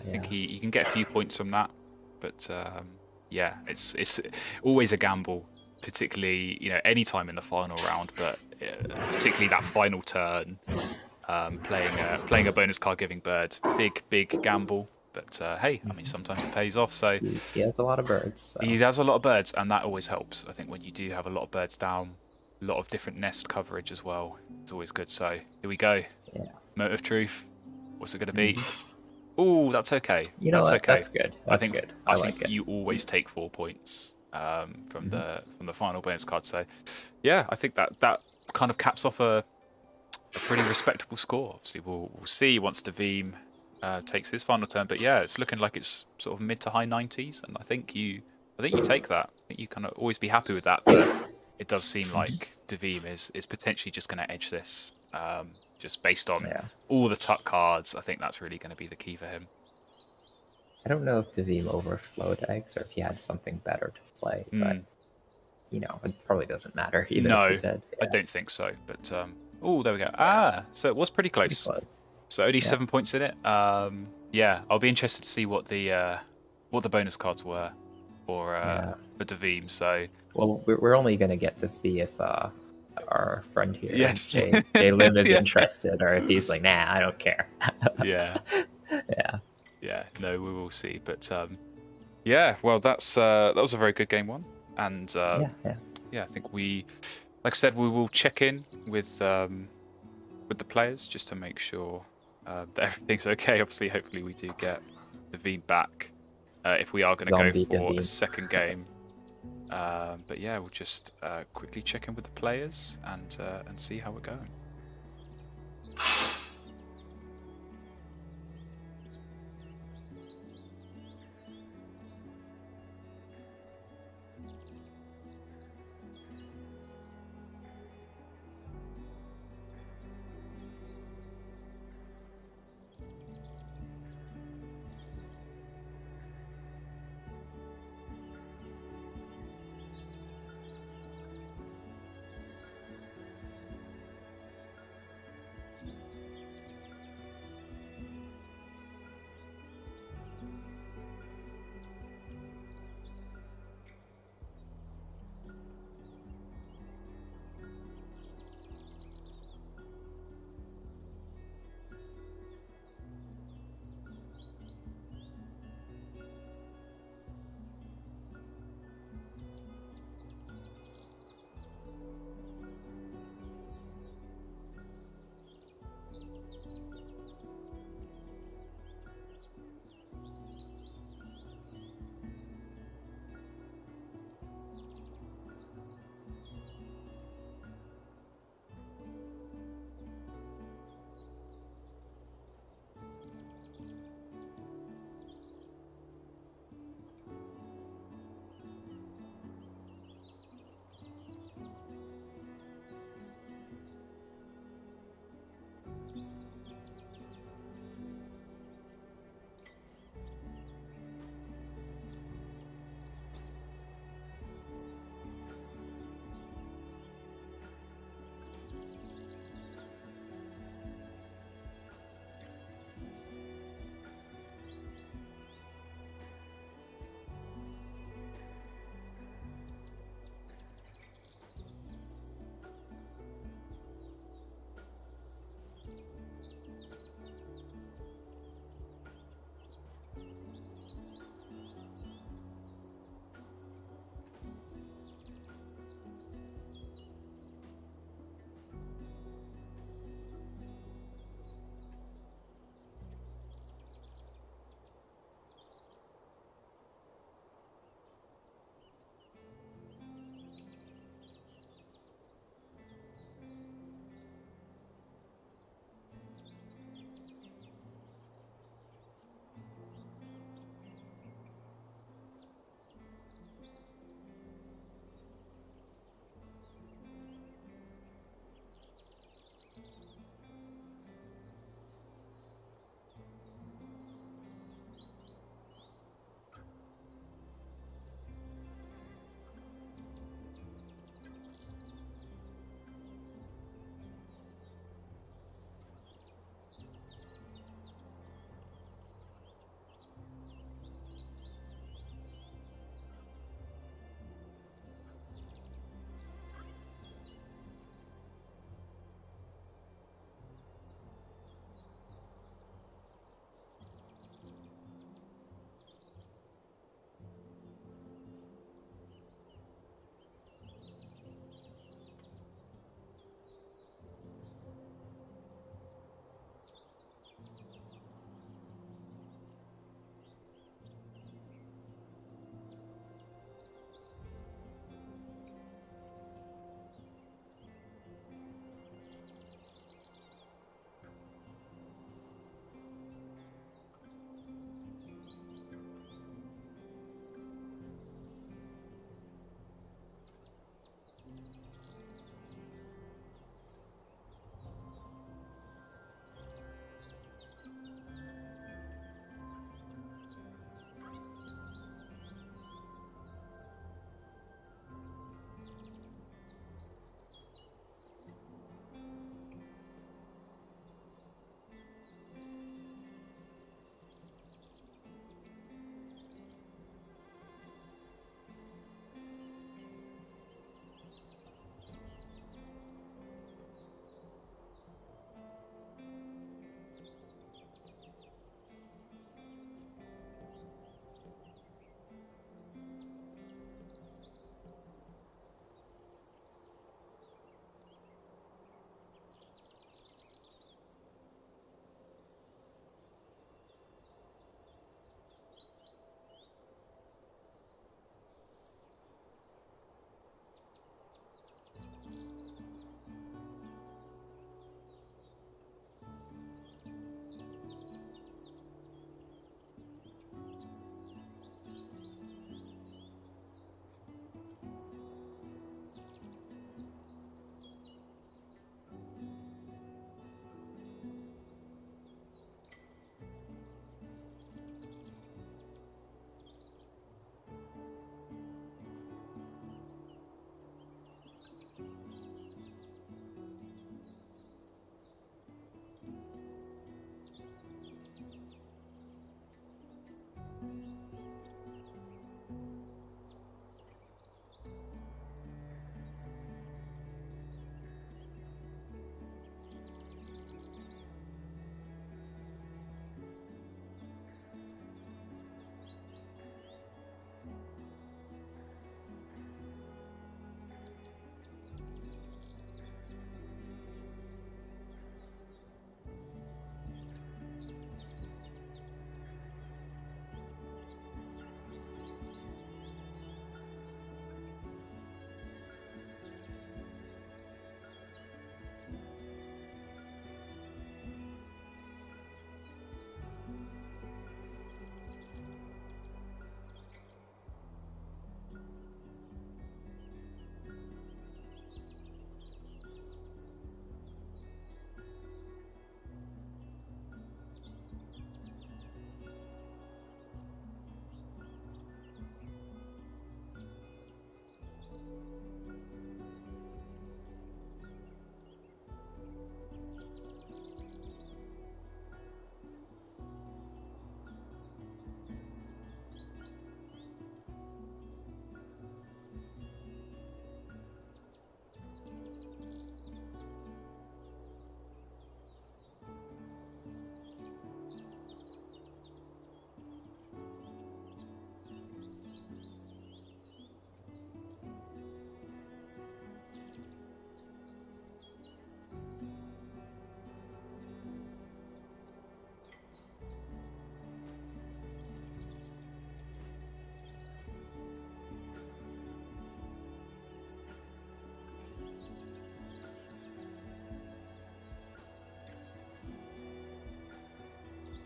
think he can get a few points from that, but yeah, it's always a gamble, particularly, you know, any time in the final round, but particularly that final turn, playing a bonus card giving bird, big gamble. But hey, I mean, sometimes it pays off. So he has a lot of birds. So. He has a lot of birds, and that always helps. I think when you do have a lot of birds down, a lot of different nest coverage as well, it's always good. So here we go. Yeah. Moment of truth. What's it going to be? Oh, that's okay. You know that's what? okay. That's good. That's good. I think you always take 4 points from the final bonus card. So yeah, I think that kind of caps off a pretty respectable score. Obviously, we'll see once Davim takes his final turn. But yeah, it's looking like it's sort of mid to high 90s, and I think you take that. I think you kind of always be happy with that. But it does seem like Davim is potentially just going to edge this. Just based on all the tuck cards, I think that's really going to be the key for him. I don't know if Davim overflowed eggs or if he had something better to play, but you know, it probably doesn't matter either. No, I don't think so. But there we go. So it was pretty close. So only 7 points in it. Yeah, I'll be interested to see what the bonus cards were for Davim. So we're only going to get to see if our friend here, JLim is interested, or if he's like, nah, I don't care. Yeah. No, we will see. But well, that was a very good game 1, and I think we, like I said, we will check in with the players just to make sure that everything's okay. Obviously, hopefully, we do get Davim back if we are going to go for a second game. But yeah, we'll just quickly check in with the players and see how we're going.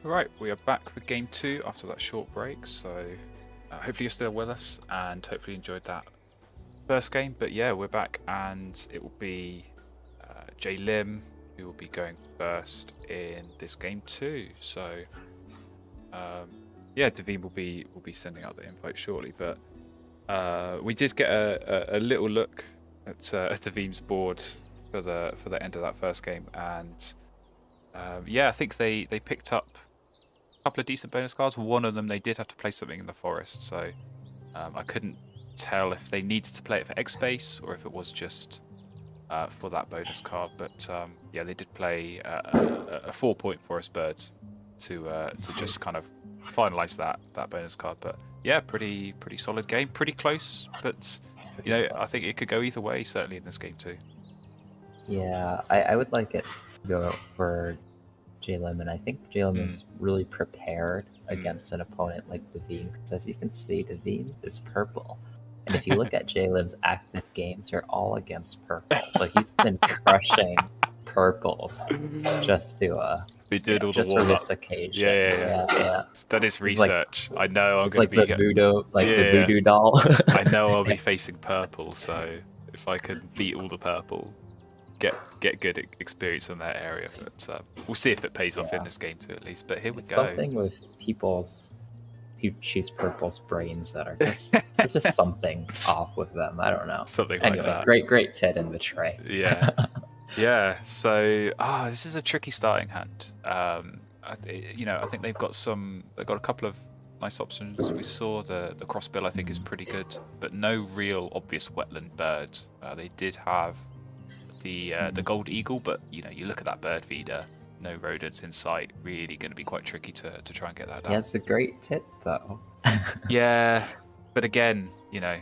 Right, we are back with game 2 after that short break. So hopefully you're still with us and hopefully you enjoyed that first game. But yeah, we're back and it will be JLim who will be going first in this game 2. So yeah, Davim will be sending out the invite shortly. But we did get a little look at Davim's board for the end of that first game, and yeah, I think they picked up a couple of decent bonus cards. One of them they did have to play something in the forest, so I couldn't tell if they needed to play it for X space or if it was just for that bonus card. But yeah, they did play a 4-point forest bird to just kind of finalize that bonus card. But yeah, pretty solid game, pretty close. But you know, I think it could go either way, certainly in this game too. Yeah, I would like it to go for JLim, and I think JLim is really prepared against an opponent like Davim, because as you can see, Davim is purple. And if you look at JLim's active games, they're all against purple. So he's been crushing purples just to we did all just the for warm-up. this occasion. Yeah. That is research. I know I'm going to be the voodoo doll. I know I'll be facing purple, so if I can beat all the purple, get good experience in that area. But we'll see if it pays off in this game too, at least. But here we go. Something with people's who choose purple's brains that are just there's just something off with them. I don't know. Something anyway, like that. Great tit in the tray. Yeah. Yeah. So this is a tricky starting hand. You know, I think they've got a couple of nice options. We saw the crossbill, I think, is pretty good, but no real obvious wetland bird. They did have the gold eagle, but you know, you look at that bird feeder, no rodents in sight, really going to be quite tricky to try and get that down. Yeah, it's a great tit though. Yeah, but again, you know,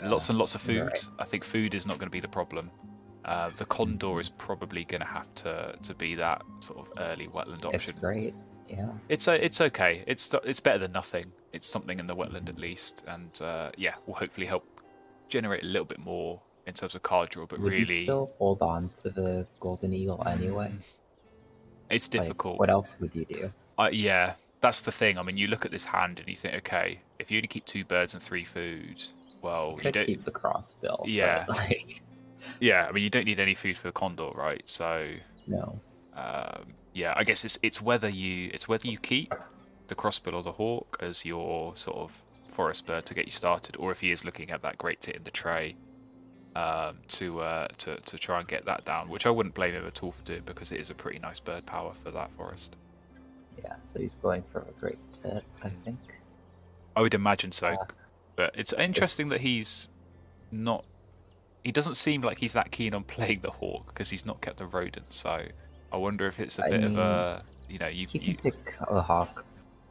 lots and lots of food. Right. I think food is not going to be the problem. The condor is probably going to have to be that sort of early wetland option. It's great. Yeah. It's okay. It's better than nothing. It's something in the wetland at least, and yeah, will hopefully help generate a little bit more in terms of card draw. But Would really, you still hold on to the golden eagle anyway? It's difficult. What else would you do? Yeah, that's the thing. I mean, you look at this hand and you think, okay, if you only keep 2 birds and 3 food, well, you don't keep the crossbill. Yeah. But, like... Yeah, I mean, you don't need any food for the condor, right? So no. Yeah, I guess it's whether you keep the crossbill or the hawk as your sort of forest bird to get you started, or if he is looking at that great tit in the tray to try and get that down, which I wouldn't blame him at all for doing, because it is a pretty nice bird power for that forest. Yeah, so he's going for a great tit, I think. I would imagine so, but it's interesting that he doesn't seem like he's that keen on playing the hawk, because he's not kept the rodent. So I wonder if it's a bit of a, you know, you can pick a hawk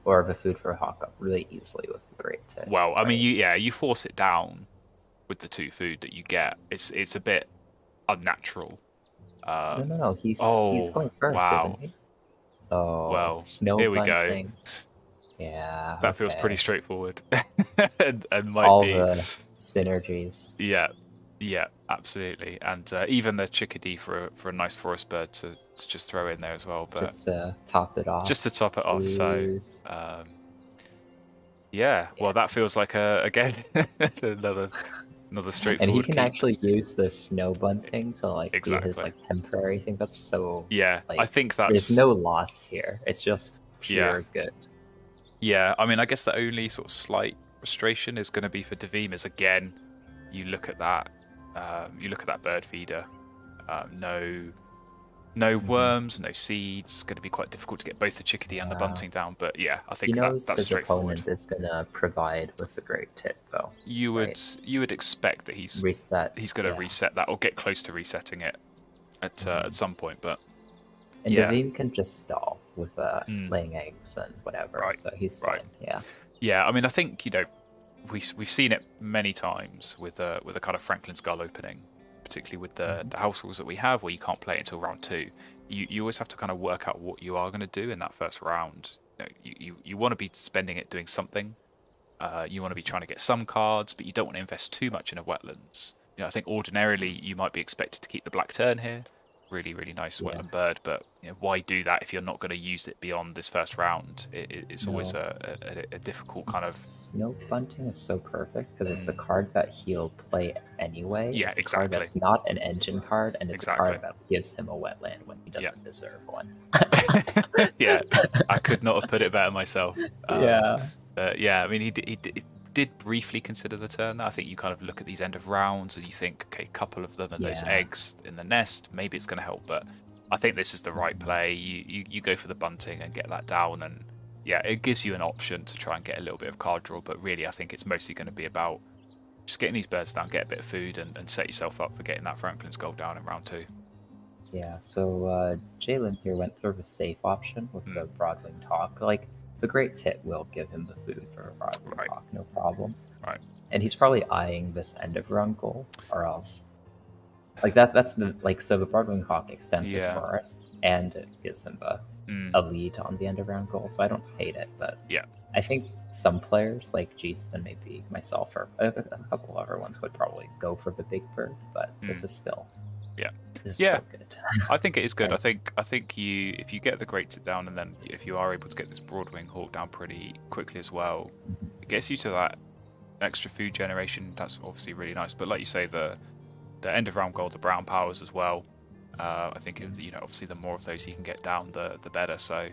or the food for a hawk up really easily with the great tit. Well, I mean, you force it down with the 2 food that you get. It's a bit unnatural. No. He's going first, isn't he? Oh, well, snow here we bunting. go. Yeah, that feels pretty straightforward, and might all be the synergies. Yeah, absolutely, and even the chickadee for a nice forest bird to just throw in there as well. But just to top it off. So yeah, well, that feels like again another straightforward. And he can keep. actually use the snow bunting to like Exactly. do his like temporary thing. That's so I think that's there's no loss here. It's just pure good. Yeah, I mean, I guess the only sort of slight frustration is going to be for Davim is, again, you look at that bird feeder, no worms, no seeds. Going to be quite difficult to get both the chickadee and the bunting down. But yeah, I think that's his straightforward. Opponent is going to provide with the great tit, though. You would expect that he's going to reset that or get close to resetting it at some point. But Davim can just stall with laying eggs and whatever. Right. So he's fine. Yeah. I mean, I think we've seen it many times with a kind of Franklin's Gull opening, particularly with the house rules that we have, where you can't play it until round 2. You always have to kind of work out what you are going to do in that first round. You want to be spending it doing something. You want to be trying to get some cards, but you don't want to invest too much in a wetlands. I think ordinarily you might be expected to keep the black turn here, really nice Yeah. wetland bird. But why do that if you're not going to use it beyond this first round? It's always No. a difficult kind of. Snow Bunting is so perfect because it's a card that he'll play anyway. Yeah, It's a card exactly. that's not an engine card, and it's a Exactly. card that gives him a wetland when he doesn't deserve one. Yeah, I could not have put it better myself. Yeah. Yeah, I mean, he did briefly consider the turn. I think you kind of look at these end of rounds and you think, okay, a couple of them and those eggs in the nest, maybe it's going to help. But I think this is the right play. You go for the bunting and get that down, and yeah, it gives you an option to try and get a little bit of card draw. But really, I think it's mostly going to be about just getting these birds down, get a bit of food, and set yourself up for getting that Franklin's Gold down in round 2. Yeah, so JLim here went through the safe option with the Broadwing Hawk. Like, the Great Tit will give him the food for a Broadwing Hawk, no problem. Right. And he's probably eyeing this end of round goal, or else. Like, that's the, like, so the Broadwing Hawk extends his forest, and it gives him a lead on the end of round goal, so I don't hate it, but I think some players, like Geist and maybe myself, or a couple other ones would probably go for the big bird, but this is still... still good. I think it is good. I think if you get the Great Tit down, and then if you are able to get this Broadwing Hawk down pretty quickly as well, it gets you to that extra food generation. That's obviously really nice. But like you say, the end of round goal, the brown powers as well. I think obviously the more of those you can get down, the better. So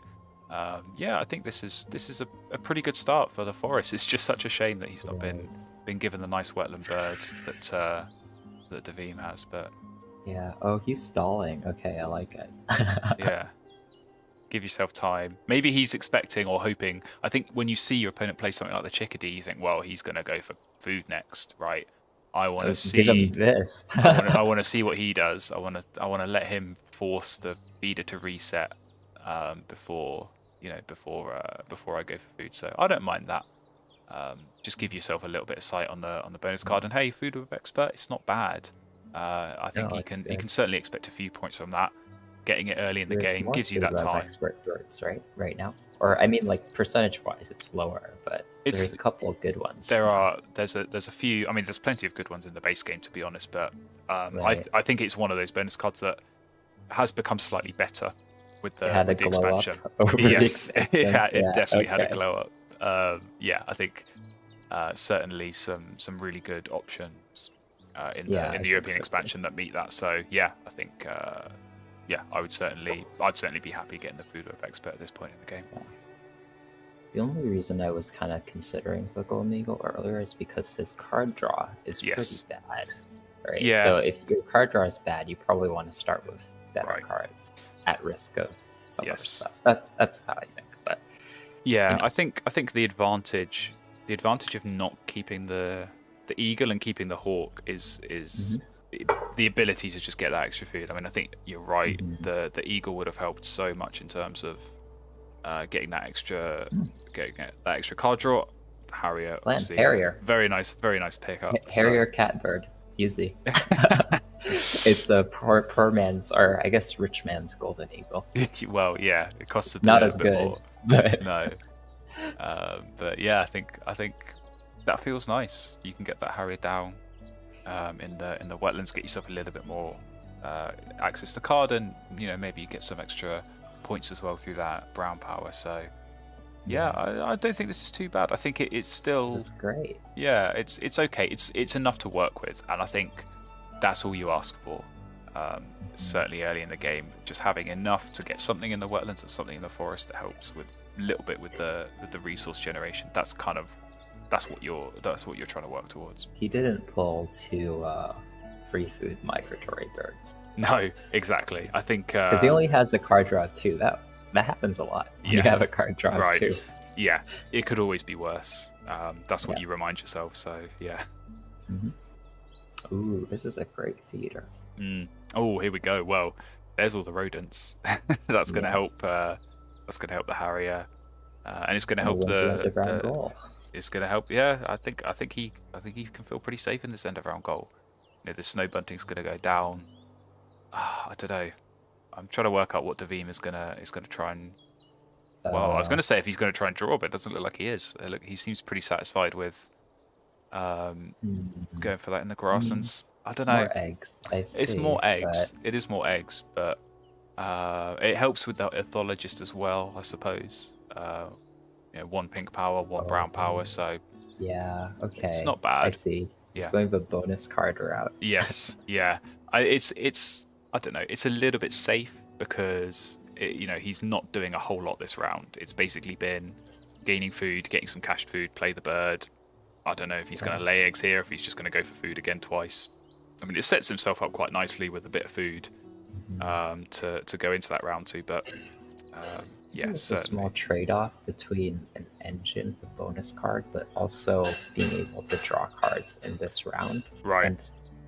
I think this is a pretty good start for the forest. It's just such a shame that he's not been given the nice wetland bird that Davim has, but. Yeah. Oh, he's stalling. Okay, I like it. Yeah. Give yourself time. Maybe he's expecting or hoping. I think when you see your opponent play something like the chickadee, you think, well, he's going to go for food next, right? I want to see. Give him this. I want to see what he does. I want to let him force the feeder to reset before I go for food. So I don't mind that. Just give yourself a little bit of sight on the bonus card, and hey, food with expert, it's not bad. I think you can certainly expect a few points from that. Getting it early in the game gives you that time. Expert birds, right now, or I mean, like percentage-wise, it's lower, but there's a couple of good ones. There's a few. I mean, there's plenty of good ones in the base game, to be honest. But I think it's one of those bonus cards that has become slightly better with the expansion. Yes, it definitely had a glow up. I think certainly some really good options. In the European expansion that meet that. So I think I'd certainly be happy getting the food of expert at this point in the game. The only reason I was kind of considering the Golden Eagle earlier is because his card draw is pretty bad, right? Yeah. So if your card draw is bad, you probably want to start with better cards at risk of some other stuff. That's how I think. But I think the advantage of not keeping the eagle and keeping the hawk is the ability to just get that extra food. I mean, I think you're right. The eagle would have helped so much in terms of getting that extra card draw. Harrier, very nice pickup. Harrier catbird, easy. It's a poor man's, or I guess rich man's golden eagle. Well, yeah, it costs a not as bit good, more. but no. But I think that feels nice. You can get that Harrier down in the wetlands, get yourself a little bit more access to card, and maybe you get some extra points as well through that brown power. So I don't think this is too bad. I think it's still great. Yeah, it's okay. It's enough to work with, and I think that's all you ask for. Certainly early in the game, just having enough to get something in the wetlands and something in the forest that helps with a little bit with the resource generation. That's what you're trying to work towards. He didn't pull 2 free food migratory birds. No, exactly. I think because he only has a card draw of 2. That happens a lot. You have a card draw of 2. Yeah, it could always be worse. That's what you remind yourself. So Ooh, this is a great feeder. Oh, here we go. Well, there's all the rodents. That's going to help. That's going to help the Harrier, and it's going to help the It's going to help. Yeah, I think he can feel pretty safe in this end of round goal. The snow bunting's going to go down. I don't know. I'm trying to work out what Davim is going to try and. Well, I was going to say if he's going to try and draw, but it doesn't look like he is. He seems pretty satisfied with going for that in the grasslands. I don't know. More eggs, I see. It's more eggs. But It is more eggs, but it helps with the ethologist as well, I suppose. One pink power, one brown power, so yeah, it's okay. not I bad. see. He's Yeah. going the bonus card route. Yes. Yeah. It's I don't know. It's a little bit safe because he's not doing a whole lot this round. It's basically been gaining food, getting some cached food, play the bird. I don't know if he's going to lay eggs here, if he's just going to go for food again twice. I mean, it sets himself up quite nicely with a bit of food to go into that round too. But yeah, it's a small trade-off between an engine, the bonus card, but also being able to draw cards in this round. Right. And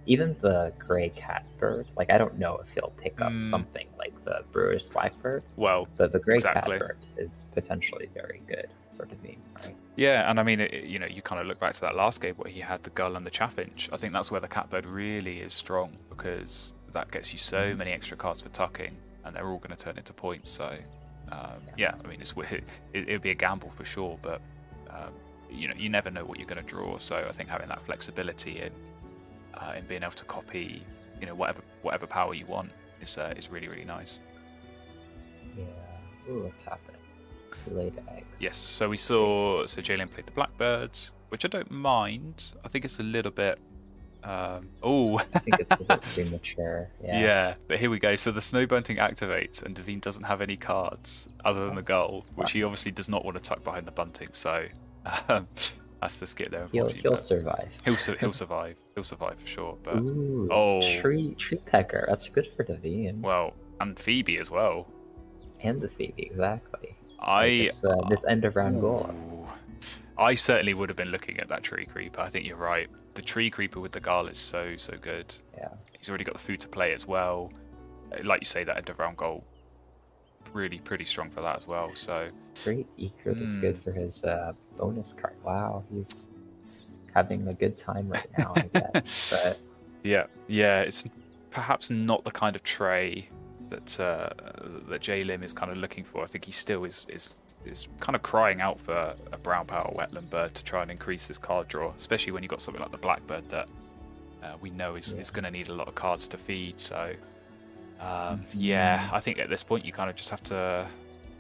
even the gray catbird, like I don't know if he'll pick up something like the brewer's blackbird. Well, but the gray exactly. catbird is potentially very good for the team, right? Yeah, and I mean, you kind of look back to that last game where he had the gull and the chaffinch. I think that's where the catbird really is strong because that gets you so many extra cards for tucking, and they're all going to turn into points. So, yeah, I mean, it would be a gamble for sure, but you never know what you're going to draw. So I think having that flexibility in being able to copy, whatever power you want is really, really nice. Yeah. Ooh, what's happening? He laid eggs. Yes. So we saw. So JLim played the blackbirds, which I don't mind. I think it's a little bit. I think it's a bit premature. Yeah. Yeah, but here we go. So the snow bunting activates, and Devine doesn't have any cards other than the gull, which he obviously does not want to tuck behind the bunting. So that's the skip there. He'll survive. He'll survive. He'll survive for sure. But ooh, tree pecker. That's good for Devine. Well, and Phoebe as well. And the Phoebe, exactly. This end of round goal. I certainly would have been looking at that tree creeper. I think you're right. The tree creeper with the gull is so good. Yeah. He's already got the food to play as well. Like you say, that end of round goal, really pretty strong for that as well. So great. Ecrit is good for his bonus card. Wow, he's having a good time right now, I guess. But yeah, it's perhaps not the kind of tray that JLim is kind of looking for. I think he still is kind of crying out for a brown power wetland bird to try and increase this card draw, especially when you've got something like the blackbird that we know is going to need a lot of cards to feed. So yeah, I think at this point you kind of just have to,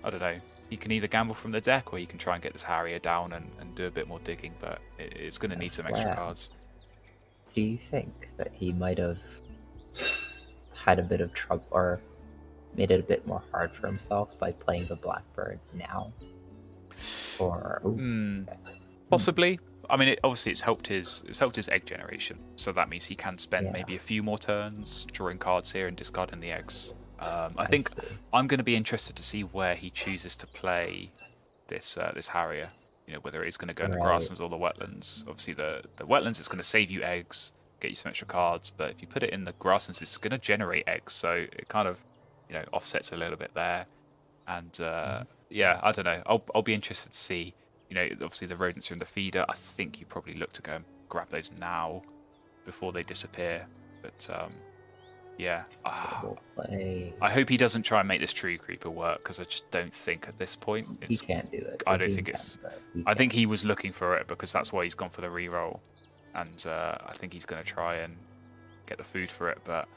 I don't know, you can either gamble from the deck or you can try and get this Harrier down and do a bit more digging, but it's going to need some extra cards. Do you think that he might have had a bit of trouble or made it a bit more hard for himself by playing the blackbird now? Or possibly. I mean, obviously it's helped his egg generation, so that means he can spend maybe a few more turns drawing cards here and discarding the eggs. I think I'm going to be interested to see where he chooses to play this Harrier. Whether it's going to go in the grasslands or the wetlands. Obviously, the wetlands is going to save you eggs, get you some extra cards, but if you put it in the grasslands, it's going to generate eggs, so it kind of offsets a little bit there. And yeah, I don't know. I'll be interested to see. Obviously the rodents are in the feeder. I think you probably look to go and grab those now before they disappear. But yeah, I hope he doesn't try and make this tree creeper work, because I just don't think at this point he can't do it. I don't think it's. I think he was looking for it because that's why he's gone for the reroll, and I think he's going to try and get the food for it. But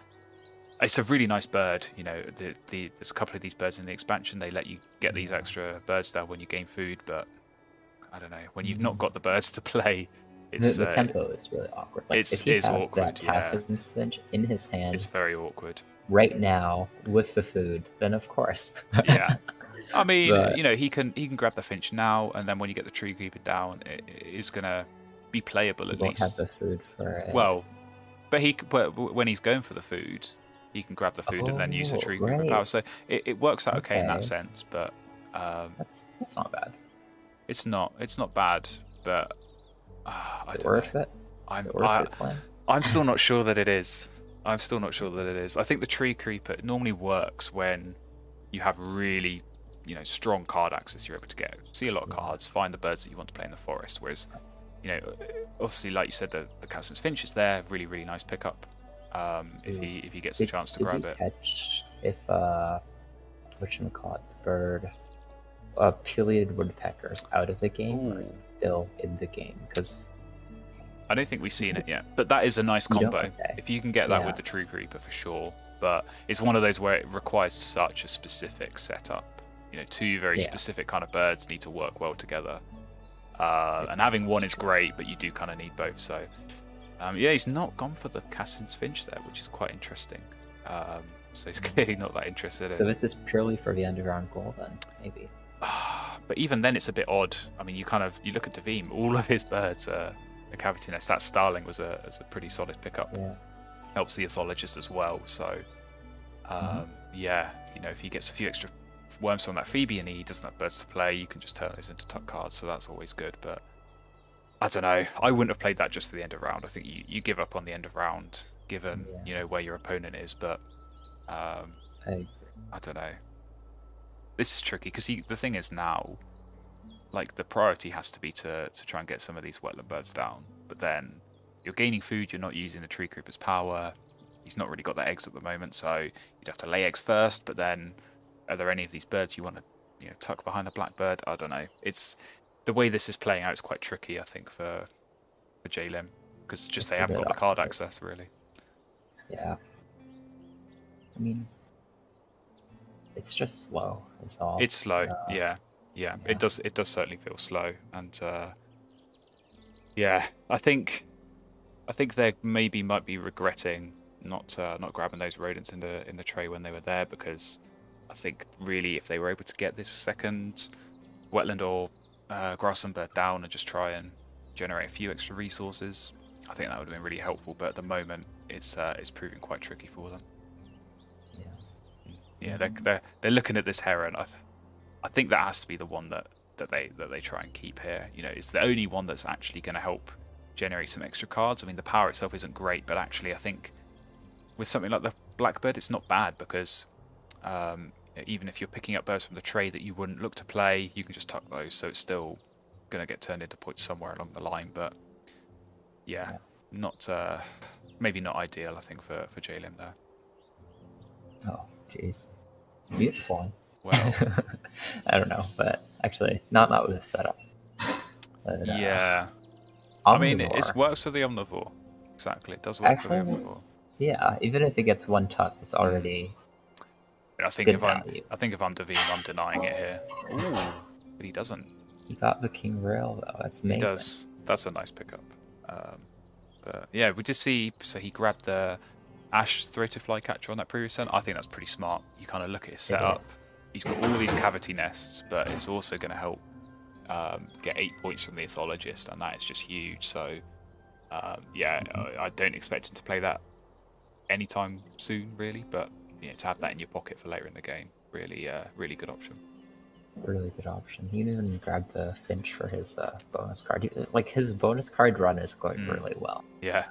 it's a really nice bird. There's a couple of these birds in the expansion. They let you get these extra birds down when you gain food, but I don't know. When you've not got the birds to play, it's the tempo is really awkward. Like, it's awkward. That passive switch in his hand. It's very awkward. Right now with the food, then of course. Yeah. I mean, he can grab the finch now, and then when you get the tree creeper down, it is gonna be playable at least. Won't have the food for it. Well, but when he's going for the food, he can grab the food and then use the tree creeper power. So it works out okay in that sense. But that's not bad. It's not bad, but is it worth it? I'm still not sure that it is. I think the tree creeper normally works when you have really, strong card access. You're able to see a lot of cards, find the birds that you want to play in the forest. Whereas, obviously, like you said, the Casson's finch is there, really, really nice pickup. If he gets a chance to grab it. Catch if whatchamacallit, bird, pileated woodpeckers out of the game or still in the game? Because I don't think we've seen it yet, but that is a nice You don't? combo. Okay. If you can get that Yeah. with the True Creeper for sure, but it's one of those where it requires such a specific setup. You know, two very Yeah. specific kind of birds need to work well together. And having one is great, but you do kind of need both. So, yeah, he's not gone for the Cassin's Finch there, which is quite interesting. So he's clearly not that interested So in. this is purely for the underground goal then, maybe. But even then, it's a bit odd. I mean, you look at Davim, all of his birds are a cavity nest. That Starling was a pretty solid pickup. Yeah. Helps the Ethologist as well. So, yeah, you know, if he gets a few extra worms from that Phoebe and he doesn't have birds to play, you can just turn those into tuck cards. So that's always good. But I don't know. I wouldn't have played that just for the end of round. I think you give up on the end of round given you know where your opponent is. But I don't know. This is tricky because the thing is now, like the priority has to be to try and get some of these wetland birds down. But then you're gaining food. You're not using the Tree Creeper's power. He's not really got the eggs at the moment, so you'd have to lay eggs first. But then, are there any of these birds you want to tuck behind the blackbird? I don't know. It's the way this is playing out is quite tricky, I think, for JLim because just they haven't got the card access really. Yeah. I mean, it's just slow. It's all. It's slow. Yeah. It does certainly feel slow, and yeah, I think they might be regretting not grabbing those rodents in the tray when they were there, because I think really if they were able to get this second wetland or grassland bird down and just try and generate a few extra resources, I think that would have been really helpful. But at the moment, it's proving quite tricky for them. Yeah, they're looking at this heron. I think that has to be the one that they try and keep here. You know, it's the only one that's actually going to help generate some extra cards. I mean, the power itself isn't great, but actually, I think with something like the blackbird, it's not bad because even if you're picking up birds from the tray that you wouldn't look to play, you can just tuck those, so it's still going to get turned into points somewhere along the line. But yeah. Not maybe not ideal, I think, for JLim there. Oh, jeez. Maybe it's Swan. Well, I don't know, but actually, not with this setup. But, yeah. Omnivore. I mean, it works for the Omnivore. Exactly, it does work for the Omnivore. Yeah, even if it gets one tuck, it's already. I think if I'm Davim, I'm denying it here. Ooh, but he doesn't. He got the King Rail though. That's amazing. He does. That's a nice pickup. But yeah, we did see. So he grabbed the Ash Throated Flycatcher on that previous turn. I think that's pretty smart. You kind of look at his setup. He's got all these cavity nests, but it's also going to help get 8 points from the Ethologist, and that is just huge. So yeah, I don't expect him to play that anytime soon, really. But to have that in your pocket for later in the game, really good option. Really good option. He even grabbed the Finch for his bonus card. Like his bonus card run is going really well. Yeah,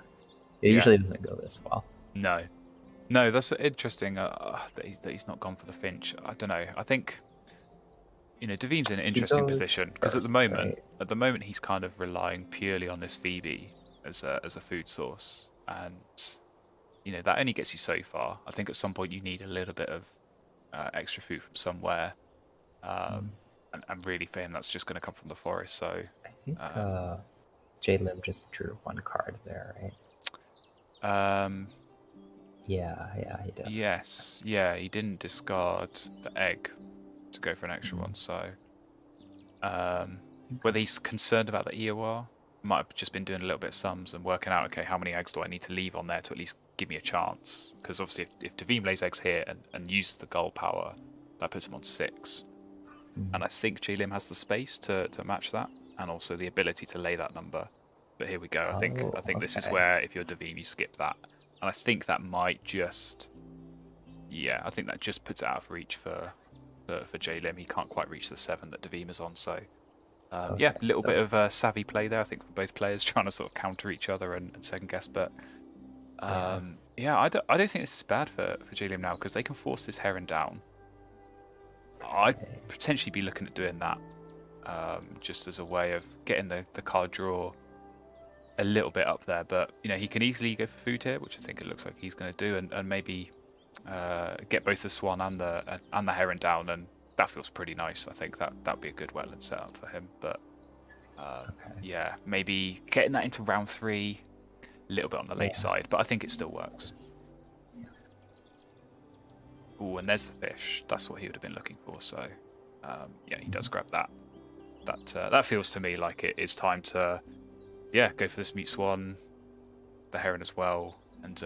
it usually doesn't go this well. No, that's interesting that he's not gone for the Finch. I don't know. I think Davim's in an interesting position because at the moment he's kind of relying purely on this Phoebe as a food source, and that only gets you so far. I think at some point you need a little bit of extra food from somewhere. And really for him that's just going to come from the forest. So I think JLim just drew one card there, right? Yeah, he did. Yes, he didn't discard the egg to go for an extra one. So whether he's concerned about the EOR, might have just been doing a little bit of sums and working out, okay, how many eggs do I need to leave on there to at least give me a chance? Because obviously if Davim lays eggs here and uses the gull power, that puts him on 6. And I think JLim has the space to match that, and also the ability to lay that number. But here we go. I think this is where if you're Davim, you skip that, and I think that might just, I think that just puts it out of reach for JLim. He can't quite reach the 7 that Davim is on. So a little bit of savvy play there. I think for both players trying to sort of counter each other and second guess. But I don't think this is bad for JLim now because they can force this heron down. I'd potentially be looking at doing that just as a way of getting the card draw a little bit up there. But he can easily go for food here, which I think it looks like he's going to do, and maybe get both the swan and the heron down, and that feels pretty nice. I think that'd be a good wetland setup for him. But Yeah, maybe getting that into round 3, a little bit on the late side, but I think it still works. Oh, and there's the fish. That's what he would have been looking for. So, yeah, he does grab that. That feels to me like it is time to, go for this mute swan, the heron as well, and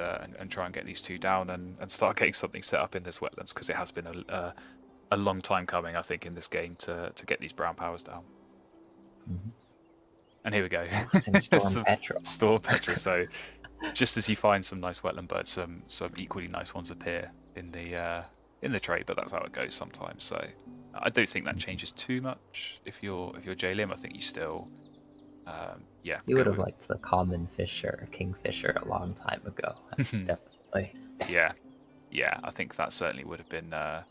try and get these 2 down and start getting something set up in this wetlands, because it has been a long time coming, I think, in this game to get these brown powers down. And here we go. Storm petrel. So just as you find some nice wetland birds, some equally nice ones appear in the trait, but that's how it goes sometimes. So I don't think that changes too much. If you're JLim, I think you still You would have liked the common fisher, kingfisher, a long time ago. Definitely. Yeah. I think that certainly would have been a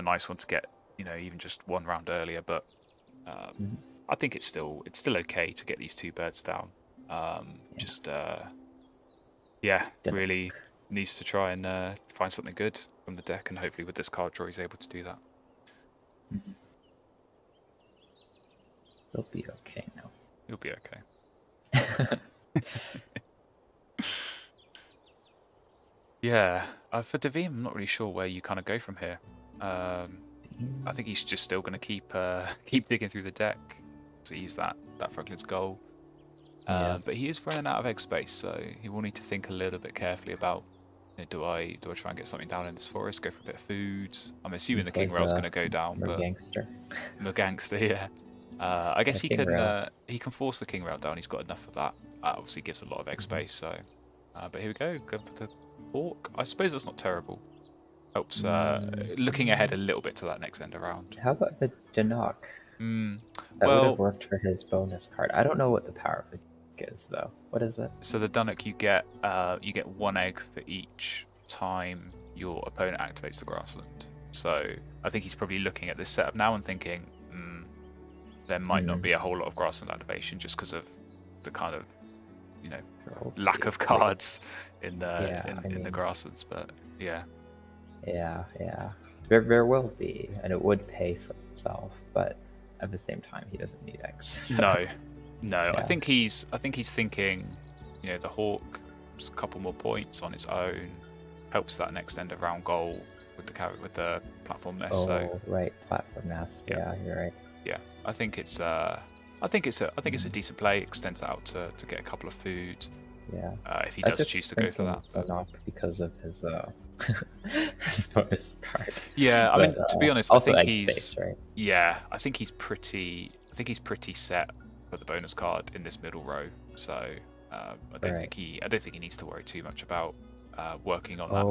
nice one to get. Even just 1 round earlier, but I think it's still okay to get these 2 birds down. Really needs to try and find something good from the deck, and hopefully with this card draw he's able to do that. He'll be okay now. He'll be okay. Yeah, for Davim, I'm not really sure where you kind of go from here. I think he's just still going to keep digging through the deck. So use that Franklin's goal. But he is running out of egg space, so he will need to think a little bit carefully about, do I try and get something down in this forest, go for a bit of food? I'm assuming the king rail's going to go down, but gangster. Yeah. I guess he can force the king rail down. He's got enough of that. Obviously gives a lot of egg space. So, but here we go. Go for the hawk. I suppose that's not terrible. Helps looking ahead a little bit to that next end around. How about the Danok? That would have worked for his bonus card. I don't know what the power of it is though. What is it? So the Dunnock, you get 1 egg for each time your opponent activates the grassland. So I think he's probably looking at this setup now and thinking, there might not be a whole lot of grassland activation just because of the kind of lack of cards in the grasslands. But yeah. There will be, and it would pay for itself, but at the same time, he doesn't need X. So. No. Yeah. I think he's thinking, the hawk, just a couple more points on its own, helps that next end of round goal with the platform nest. Right, platform nest. Yeah, you're right. Yeah, I think it's a decent play. Extends out to get a couple of food. Yeah. If he does choose to go for that. Not because of his his bonus card. Yeah, I mean, to be honest, I think he's space, right? Yeah, I think he's pretty set for the bonus card in this middle row. So I don't think he needs to worry too much about working on that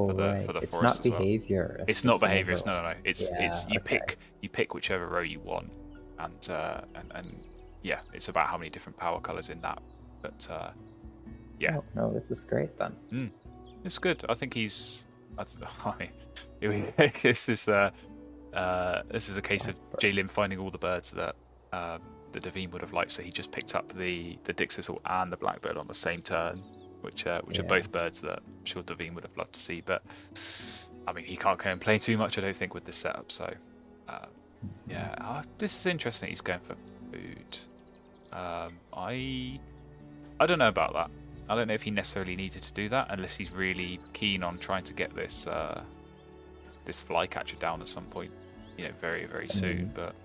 for the it's forest not as well. Behavior. It's not behavior. No. It's you pick whichever row you want, and yeah, it's about how many different power colors in that. But yeah. No, this is great then. It's good. I think he's. This is a case of JLim finding all the birds that Davim would have liked. So he just picked up the Dixisel and the Blackbird on the same turn, which are both birds that I'm sure Davim would have loved to see. But I mean, he can't complain too much, I don't think, with this setup. So this is interesting. He's going for food. I don't know about that. I don't know if he necessarily needed to do that, unless he's really keen on trying to get this flycatcher down at some point, very, very soon. But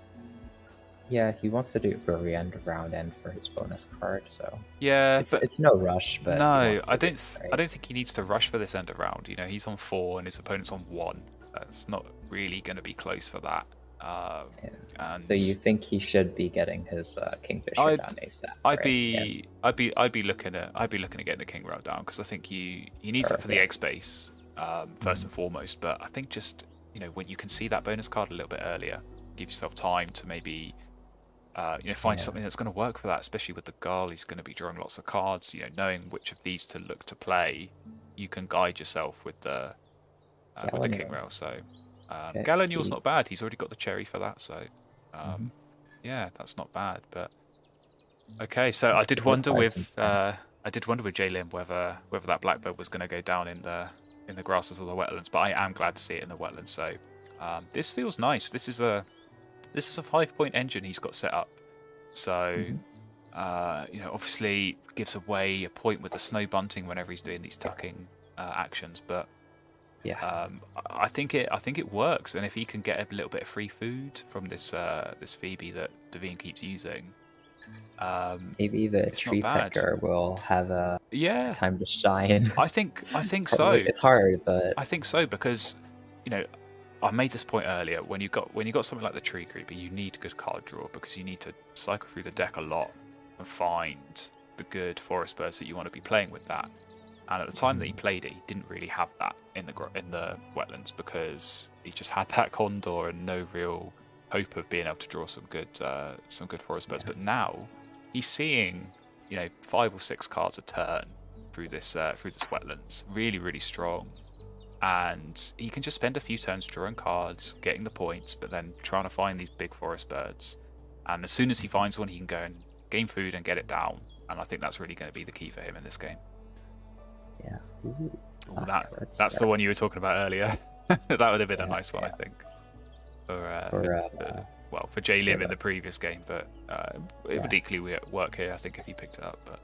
yeah, he wants to do it very end of round end for his bonus card. So yeah, it's no rush. But no, I don't think he needs to rush for this end of round. He's on 4 and his opponent's on 1. That's not really going to be close for that. And so you think he should be getting his kingfisher down ASAP? I'd be looking at getting the king rail down, because I think he needs that for the egg space first and foremost. But I think just when you can see that bonus card a little bit earlier, give yourself time to maybe find something that's going to work for that. Especially with the Garl, he's going to be drawing lots of cards. Knowing which of these to look to play, you can guide yourself with the king rail. So. Gallinule's not bad. He's already got the cherry for that, so yeah, that's not bad. But okay, so I did wonder with JLim whether that Blackbird was going to go down in the grasses or the wetlands. But I am glad to see it in the wetlands. So this feels nice. This is a 5-point engine he's got set up. So, obviously gives away a point with the snow bunting whenever he's doing these tucking actions, but I think it works. And if he can get a little bit of free food from this Phoebe that Davine keeps using, maybe the tree pecker will have a time to shine. I think so. It's hard, but I think so because I made this point earlier. When you got something like the tree creeper, you need good card draw because you need to cycle through the deck a lot and find the good forest birds that you want to be playing with that. And at the time that he played it, he didn't really have that in the wetlands because he just had that condor and no real hope of being able to draw some good forest birds. But now he's seeing 5 or 6 cards a turn through this wetlands, really really strong, and he can just spend a few turns drawing cards, getting the points, but then trying to find these big forest birds. And as soon as he finds one, he can go and game food and get it down. And I think that's really going to be the key for him in this game. Yeah. That's the one you were talking about earlier. That would have been a nice one, I think. For JLim in the previous game, but it would equally work here, I think, if he picked it up. But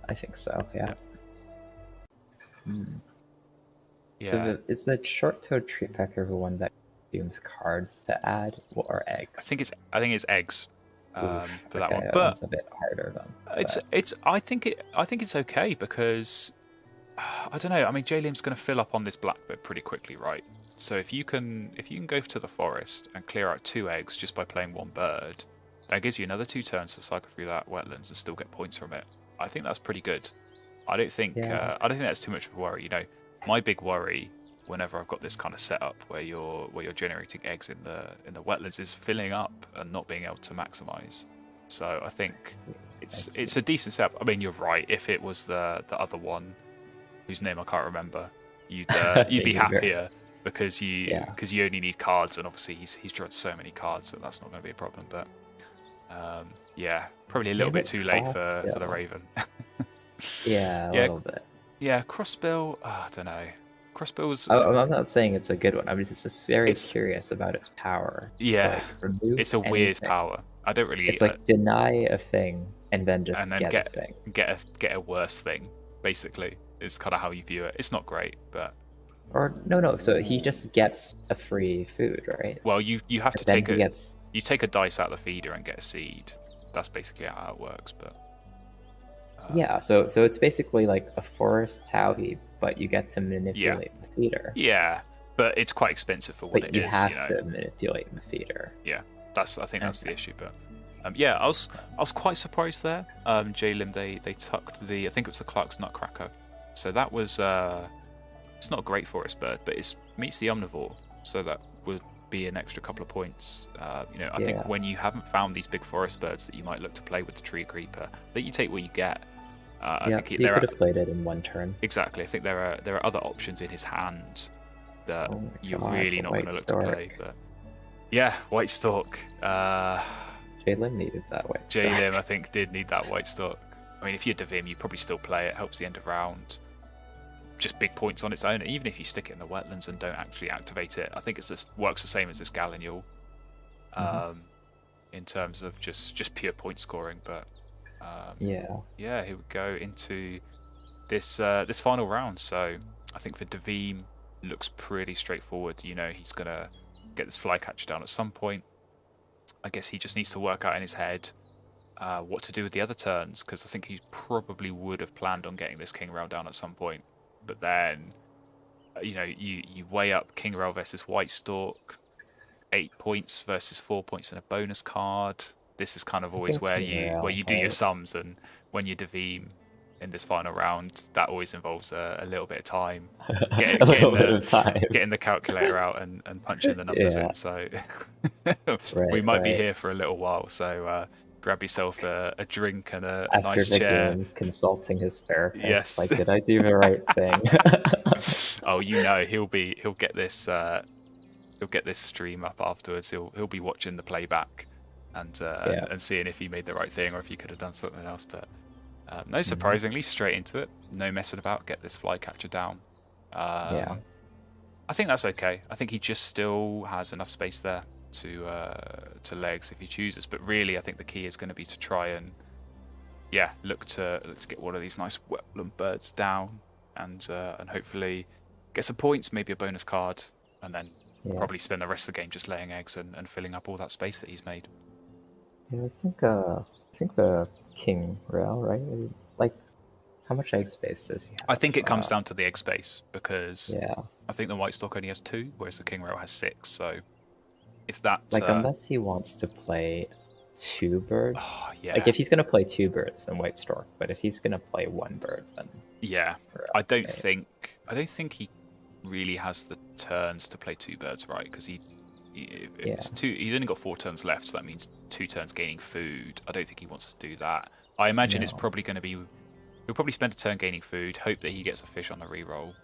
I think so, yeah. So is the short-toed tree pecker the one that consumes cards to add, or eggs? I think it's eggs. For that one, but it's a bit harder then. I think it's okay because I don't know. I mean, JLim's going to fill up on this blackbird pretty quickly, right? So if you can go to the forest and clear out 2 eggs just by playing 1 bird, that gives you another 2 turns to cycle through that wetlands and still get points from it. I think that's pretty good. I don't think that's too much of a worry. My big worry whenever I've got this kind of setup where you're generating eggs in the wetlands is filling up and not being able to maximize. So I think it's a decent setup. I mean, you're right. If it was the other one, whose name I can't remember, you'd be happier because you only need cards, and obviously he's drawn so many cards that that's not going to be a problem. But probably a little bit too late for the Raven. A little bit. Yeah, Crossbill. I don't know. Crossbill's. I'm not saying it's a good one. I'm just very curious about its power. Yeah, it's a weird power. I don't really. It's like deny a thing and then just get a thing. Get a worse thing. Basically, is kind of how you view it. It's not great, but. Or no. So he just gets a free food, right? Well, you have to take you take a dice out of the feeder and get a seed. That's basically how it works, but. So it's basically like a forest towhee, but you get to manipulate the feeder. Yeah, but it's quite expensive for what it is. You have to manipulate the feeder. Yeah, I think that's the issue. But I was quite surprised there. JLim they tucked I think it was the Clark's Nutcracker. So that was it's not a great forest bird, but it meets the omnivore, so that would be an extra couple of points. I think when you haven't found these big forest birds that you might look to play with the tree creeper, that you take what you get. I think he could have played it in 1 turn. Exactly. I think there are other options in his hand that you're really not going to look to play. But White Stork. JLim needed that White Stork. JLim, I think, did need that White Stork. I mean, if you're Davim, you probably still play it. Helps the end of round. Just big points on its own. Even if you stick it in the wetlands and don't actually activate it, I think works the same as this Gallinual. In terms of just pure point scoring, but. Here we go into this final round. So I think for Davim, looks pretty straightforward. He's gonna get this flycatcher down at some point. I guess he just needs to work out in his head what to do with the other turns, because I think he probably would have planned on getting this King Rail down at some point. But then, you weigh up King Rail versus White Stork, 8 points versus 4 points and a bonus card. This is kind of always where you do your sums, and when you Davim in this final round, that always involves a little bit of time. Getting the calculator out and punching the numbers in. So we might be here for a little while. So grab yourself a drink and a nice chair. Game, consulting his therapist. Yes. Like, did I do the right thing? Oh, he'll get this. He'll get this stream up afterwards. He'll be watching the playback. And seeing if he made the right thing or if he could have done something else. But no, surprisingly, straight into it. No messing about. Get this flycatcher down. I think that's okay. I think he just still has enough space there to legs if he chooses. But really, I think the key is going to be to try and look to get one of these nice wetland birds down, and hopefully get some points, maybe a bonus card, and then probably spend the rest of the game just laying eggs and filling up all that space that he's made. Yeah, I think the king rail, right? Like, how much egg space does he have? I think it comes down to the egg space, because Yeah. I think the white stork only has 2, whereas the king rail has 6. So if that unless he wants to play 2 birds, yeah. Like if he's gonna play 2 birds, then white stork. But if he's gonna play 1 bird, then I don't think he really has the turns to play 2 birds, right? Because it's 2, he's only got 4 turns left, so that means 2 turns gaining food. I don't think he wants to do that. I imagine it's probably going to be, he'll probably spend a turn gaining food, hope that he gets a fish on the reroll,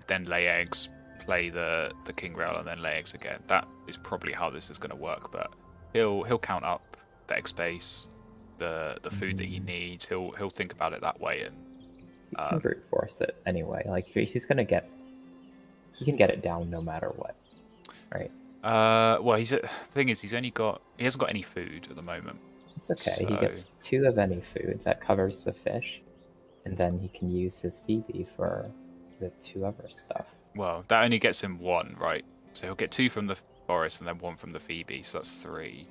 then lay eggs, play the king rail, and then lay eggs again. That is probably how this is going to work. But he'll count up the egg space, the food that he needs. He'll think about it that way, and he can brute force it anyway. Like he's gonna he can get it down no matter what, right? Well, the thing is, he hasn't got any food at the moment. It's okay. So... he gets 2 of any food that covers the fish, and then he can use his Phoebe for the 2 other stuff. Well, that only gets him 1, right? So he'll get 2 from the forest and then 1 from the Phoebe, so that's 3.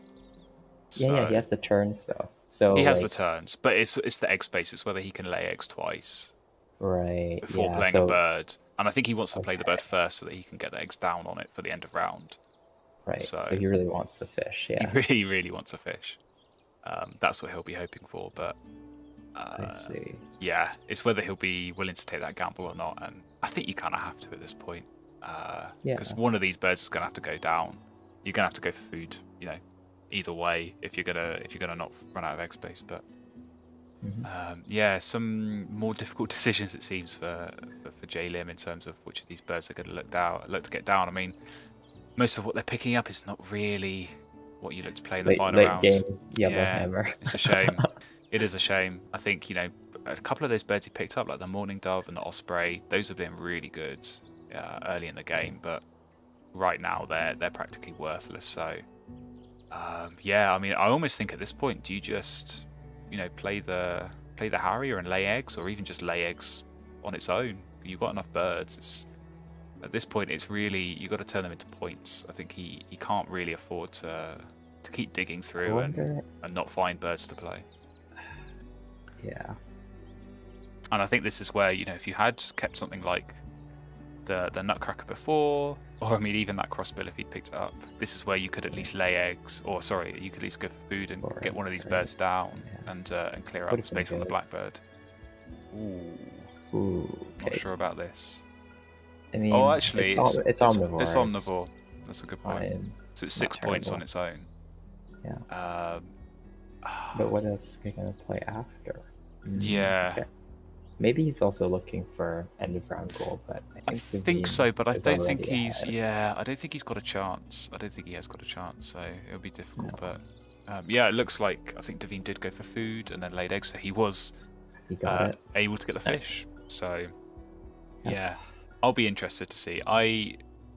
Yeah, he has the turns though. So he has the turns, but it's the egg space. It's whether he can lay eggs twice, right? Before playing a bird, and I think he wants to play the bird first so that he can get the eggs down on it for the end of round. Right. So he really wants the fish. Yeah. He really, really wants a fish. That's what he'll be hoping for. But I see. Yeah, it's whether he'll be willing to take that gamble or not, and I think you kind of have to at this point. Because one of these birds is going to have to go down. You're going to have to go for food, either way, if you're gonna not run out of egg space. But some more difficult decisions it seems for JLim in terms of which of these birds are going to look to get down. I mean, most of what they're picking up is not really what you look to play in the final round. Game yellow hammer. It's a shame. It is a shame. I think a couple of those birds he picked up, like the mourning dove and the osprey, those have been really good early in the game, but right now they're practically worthless. So I mean, I almost think at this point, do you just play the harrier and lay eggs, or even just lay eggs on its own? You've got enough birds. At this point, it's really, you've got to turn them into points. I think he can't really afford to keep digging through and not find birds to play. Yeah. And I think this is where, if you had kept something like the Nutcracker before, or I mean even that crossbill if he'd picked it up, this is where you could at least lay eggs, or you could at least go for food and get one of these birds down and clear out the space on the blackbird. Ooh, okay. Not sure about this. I mean, actually, it's omnivore. It's omnivore. That's a good point. So it's 6 points on its own. Yeah. But what else are you gonna play after? Yeah. Okay. Maybe he's also looking for end of round goal, but I think so. But I don't think he's. Yeah, I don't think he's got a chance. I don't think he has got a chance. So it'll be difficult. No. But it looks like I think Davine did go for food and then laid eggs. So he was able to get the fish. So yeah, I'll be interested to see.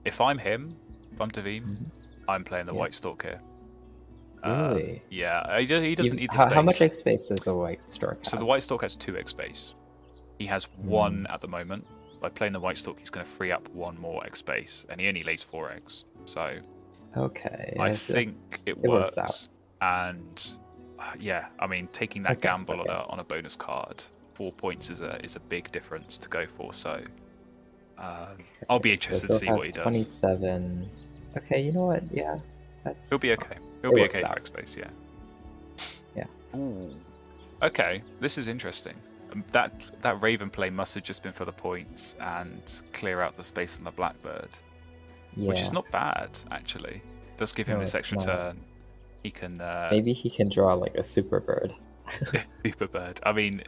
If I'm him, if I'm Davine, I'm playing the white stork here. Really? Yeah, he doesn't need the space. How much egg space does the white stork have? So the white stork has 2 egg space. He has 1 at the moment. By playing the white stork, he's going to free up 1 more egg space, and he only lays 4 eggs. So okay, I think it works out. And I mean, taking that gamble on a bonus card, 4 points is a big difference to go for. So I'll be interested to see what he does. 27. Okay, you know what? Yeah, he'll be okay. He'll be okay for egg space. Yeah. Ooh. Okay, this is interesting. That Raven play must have just been for the points and clear out the space on the Blackbird, which is not bad actually. It does give him this extra turn. He can maybe he can draw like a super bird. Super bird. I mean,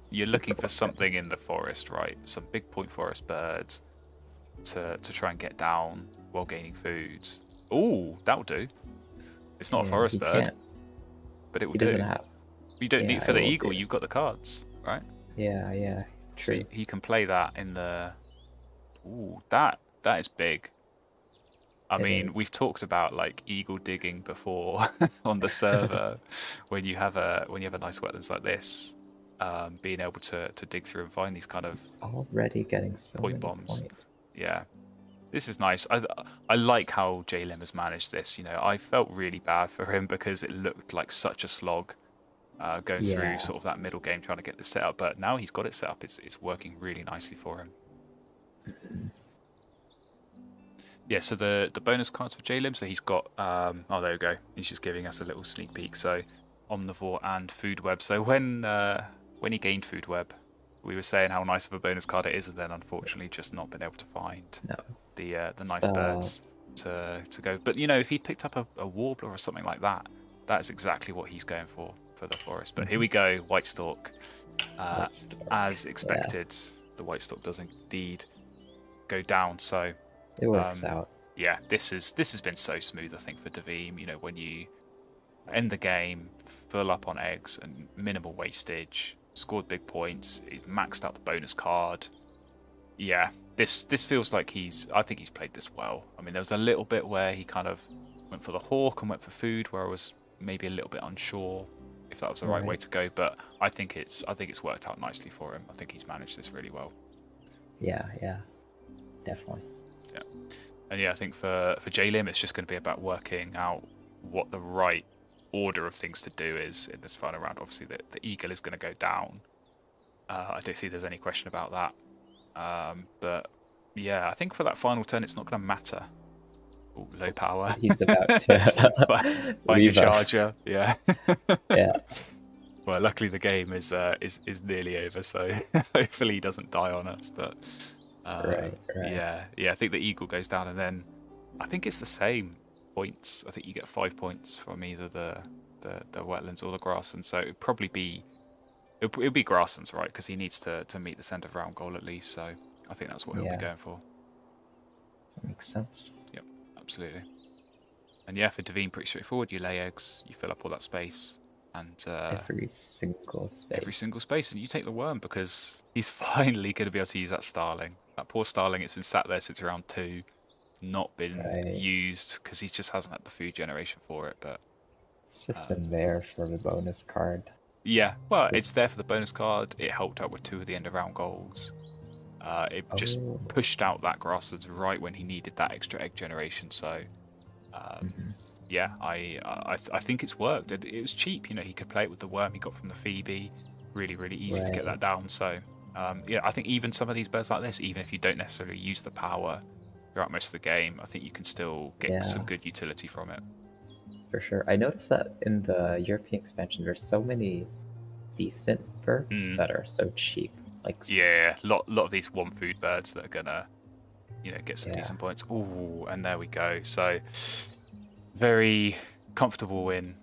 you're looking for something in the forest, right? Some big point forest birds to try and get down while gaining food. Ooh, that'll do. It's not a forest bird, but it will do. You don't need for the eagle. You've got the cards, right? Yeah. True. So he can play that in the. Ooh, that is big. I It mean, is. we've talked about like eagle digging before on the server. When you have a nice wetlands like this, being able to dig through and find these kind of He's already getting so point many bombs. points. Yeah, this is nice. I like how JLim has managed this. I felt really bad for him because it looked like such a slog going through Yeah. sort of that middle game trying to get this set up. But now he's got it set up. It's working really nicely for him. Yeah, so the bonus cards for JLim, so he's got oh there we go. He's just giving us a little sneak peek. So omnivore and food web. So when he gained food web, we were saying how nice of a bonus card it is, and then unfortunately just not been able to find No. the nice So birds to go. But if he picked up a warbler or something like that, that's exactly what he's going for the forest. But here we go, white stork. White Stork. As expected, the white stork does indeed go down. So It works out. yeah, this has been so smooth. I think for Davim, when you end the game full up on eggs and minimal wastage, scored big points, he maxed out the bonus card. Yeah, this feels like I think he's played this well. I mean, there was a little bit where he kind of went for the hawk and went for food, where I was maybe a little bit unsure if that was the right way to go. But I think it's worked out nicely for him. I think he's managed this really well. Yeah, definitely. Yeah, and yeah, I think for JLim, it's just going to be about working out what the right order of things to do is in this final round. Obviously, the eagle is going to go down. I don't see there's any question about that. But yeah, I think for that final turn, it's not going to matter. Ooh, low power. He's about to find your leave us. charger. Yeah. Yeah. Well, luckily the game is nearly over, so hopefully he doesn't die on us. But Right. yeah, I think the eagle goes down, and then I think it's the same points. I think you get 5 points from either the wetlands or the grasslands. So it'd probably be grasslands, right? Because he needs to meet the end of round goal at least. So I think that's what he'll be going for. That makes sense. Yep, absolutely. And yeah, for Davine, pretty straightforward. You lay eggs, you fill up all that space, and every single space. And you take the worm because he's finally going to be able to use that starling. That poor starling, it's been sat there since round 2, not been used because he just hasn't had the food generation for it. But it's just been there for the bonus card. Yeah, well, it's there for the bonus card. It helped out with 2 of the end of round goals. It just pushed out that grasslands right when he needed that extra egg generation. So yeah, I think it's worked. It was cheap. He could play it with the worm he got from the Phoebe. Really, really easy to get that down. So yeah, I think even some of these birds like this, even if you don't necessarily use the power throughout most of the game, I think you can still get some good utility from it. For sure. I noticed that in the European expansion, there's so many decent birds that are so cheap. Like lot of these one food birds that are gonna get some decent points. Ooh, and there we go. So very comfortable win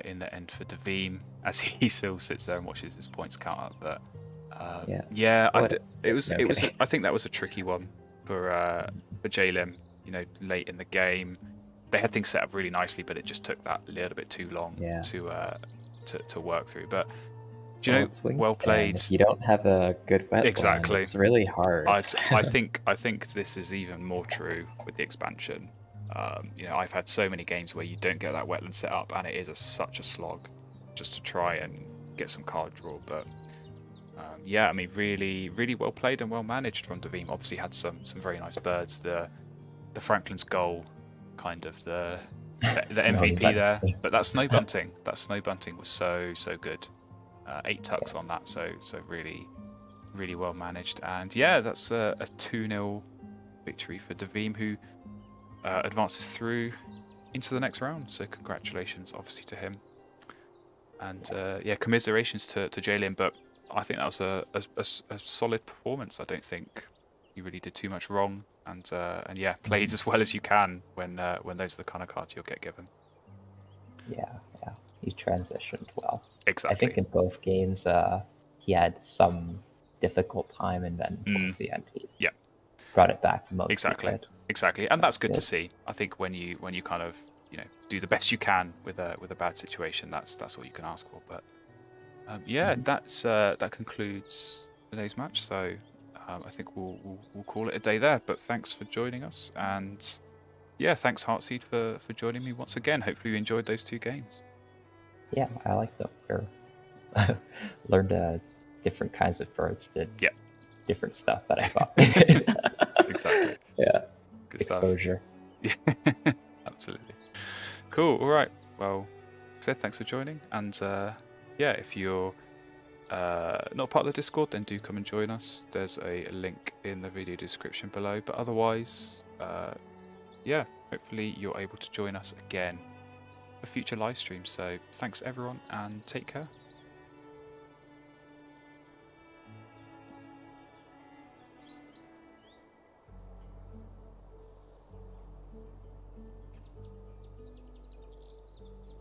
in the end for Davim as he still sits there and watches his points count up. But it was I think that was a tricky one for JLim. Late in the game, they had things set up really nicely, but it just took that little bit too long to work through. But well played. If you don't have a good wet exactly, it's really hard. I think this is even more true with the expansion. I've had so many games where you don't get that wetland set up, and it is such a slog just to try and get some card draw. But yeah, I mean, really, really well played and well managed from Davim. Obviously, had some very nice birds. The Franklin's goal, kind of the MVP there. But that snow bunting, was so good. 8 tucks on that, so really, really well managed. And yeah, that's a 2-0 victory for Davim, who advances through into the next round. So congratulations, obviously, to him. And yeah, commiserations to JLim. But I think that was a solid performance. I don't think you really did too much wrong. And yeah, played as well as you can when those are the kind of cards you'll get given. Yeah, he transitioned well. Exactly. I think in both games, he had some difficult time, and then towards the end, he brought it back the most. Exactly, and that's good to see. I think when you kind of do the best you can with a bad situation, that's all you can ask for. But yeah, that concludes today's match. So I think we'll call it a day there. But thanks for joining us, and yeah, thanks Heartseed for joining me once again. Hopefully you enjoyed those 2 games. Yeah, I like them. Learned different kinds of birds did different stuff that I thought. Exactly. Yeah. Good Exposure. Stuff. Yeah, absolutely. Cool. All right. Well, said thanks for joining. And yeah, if you're not part of the Discord, then do come and join us. There's a link in the video description below. But otherwise, yeah, hopefully you're able to join us again for future live streams. So thanks everyone and take care.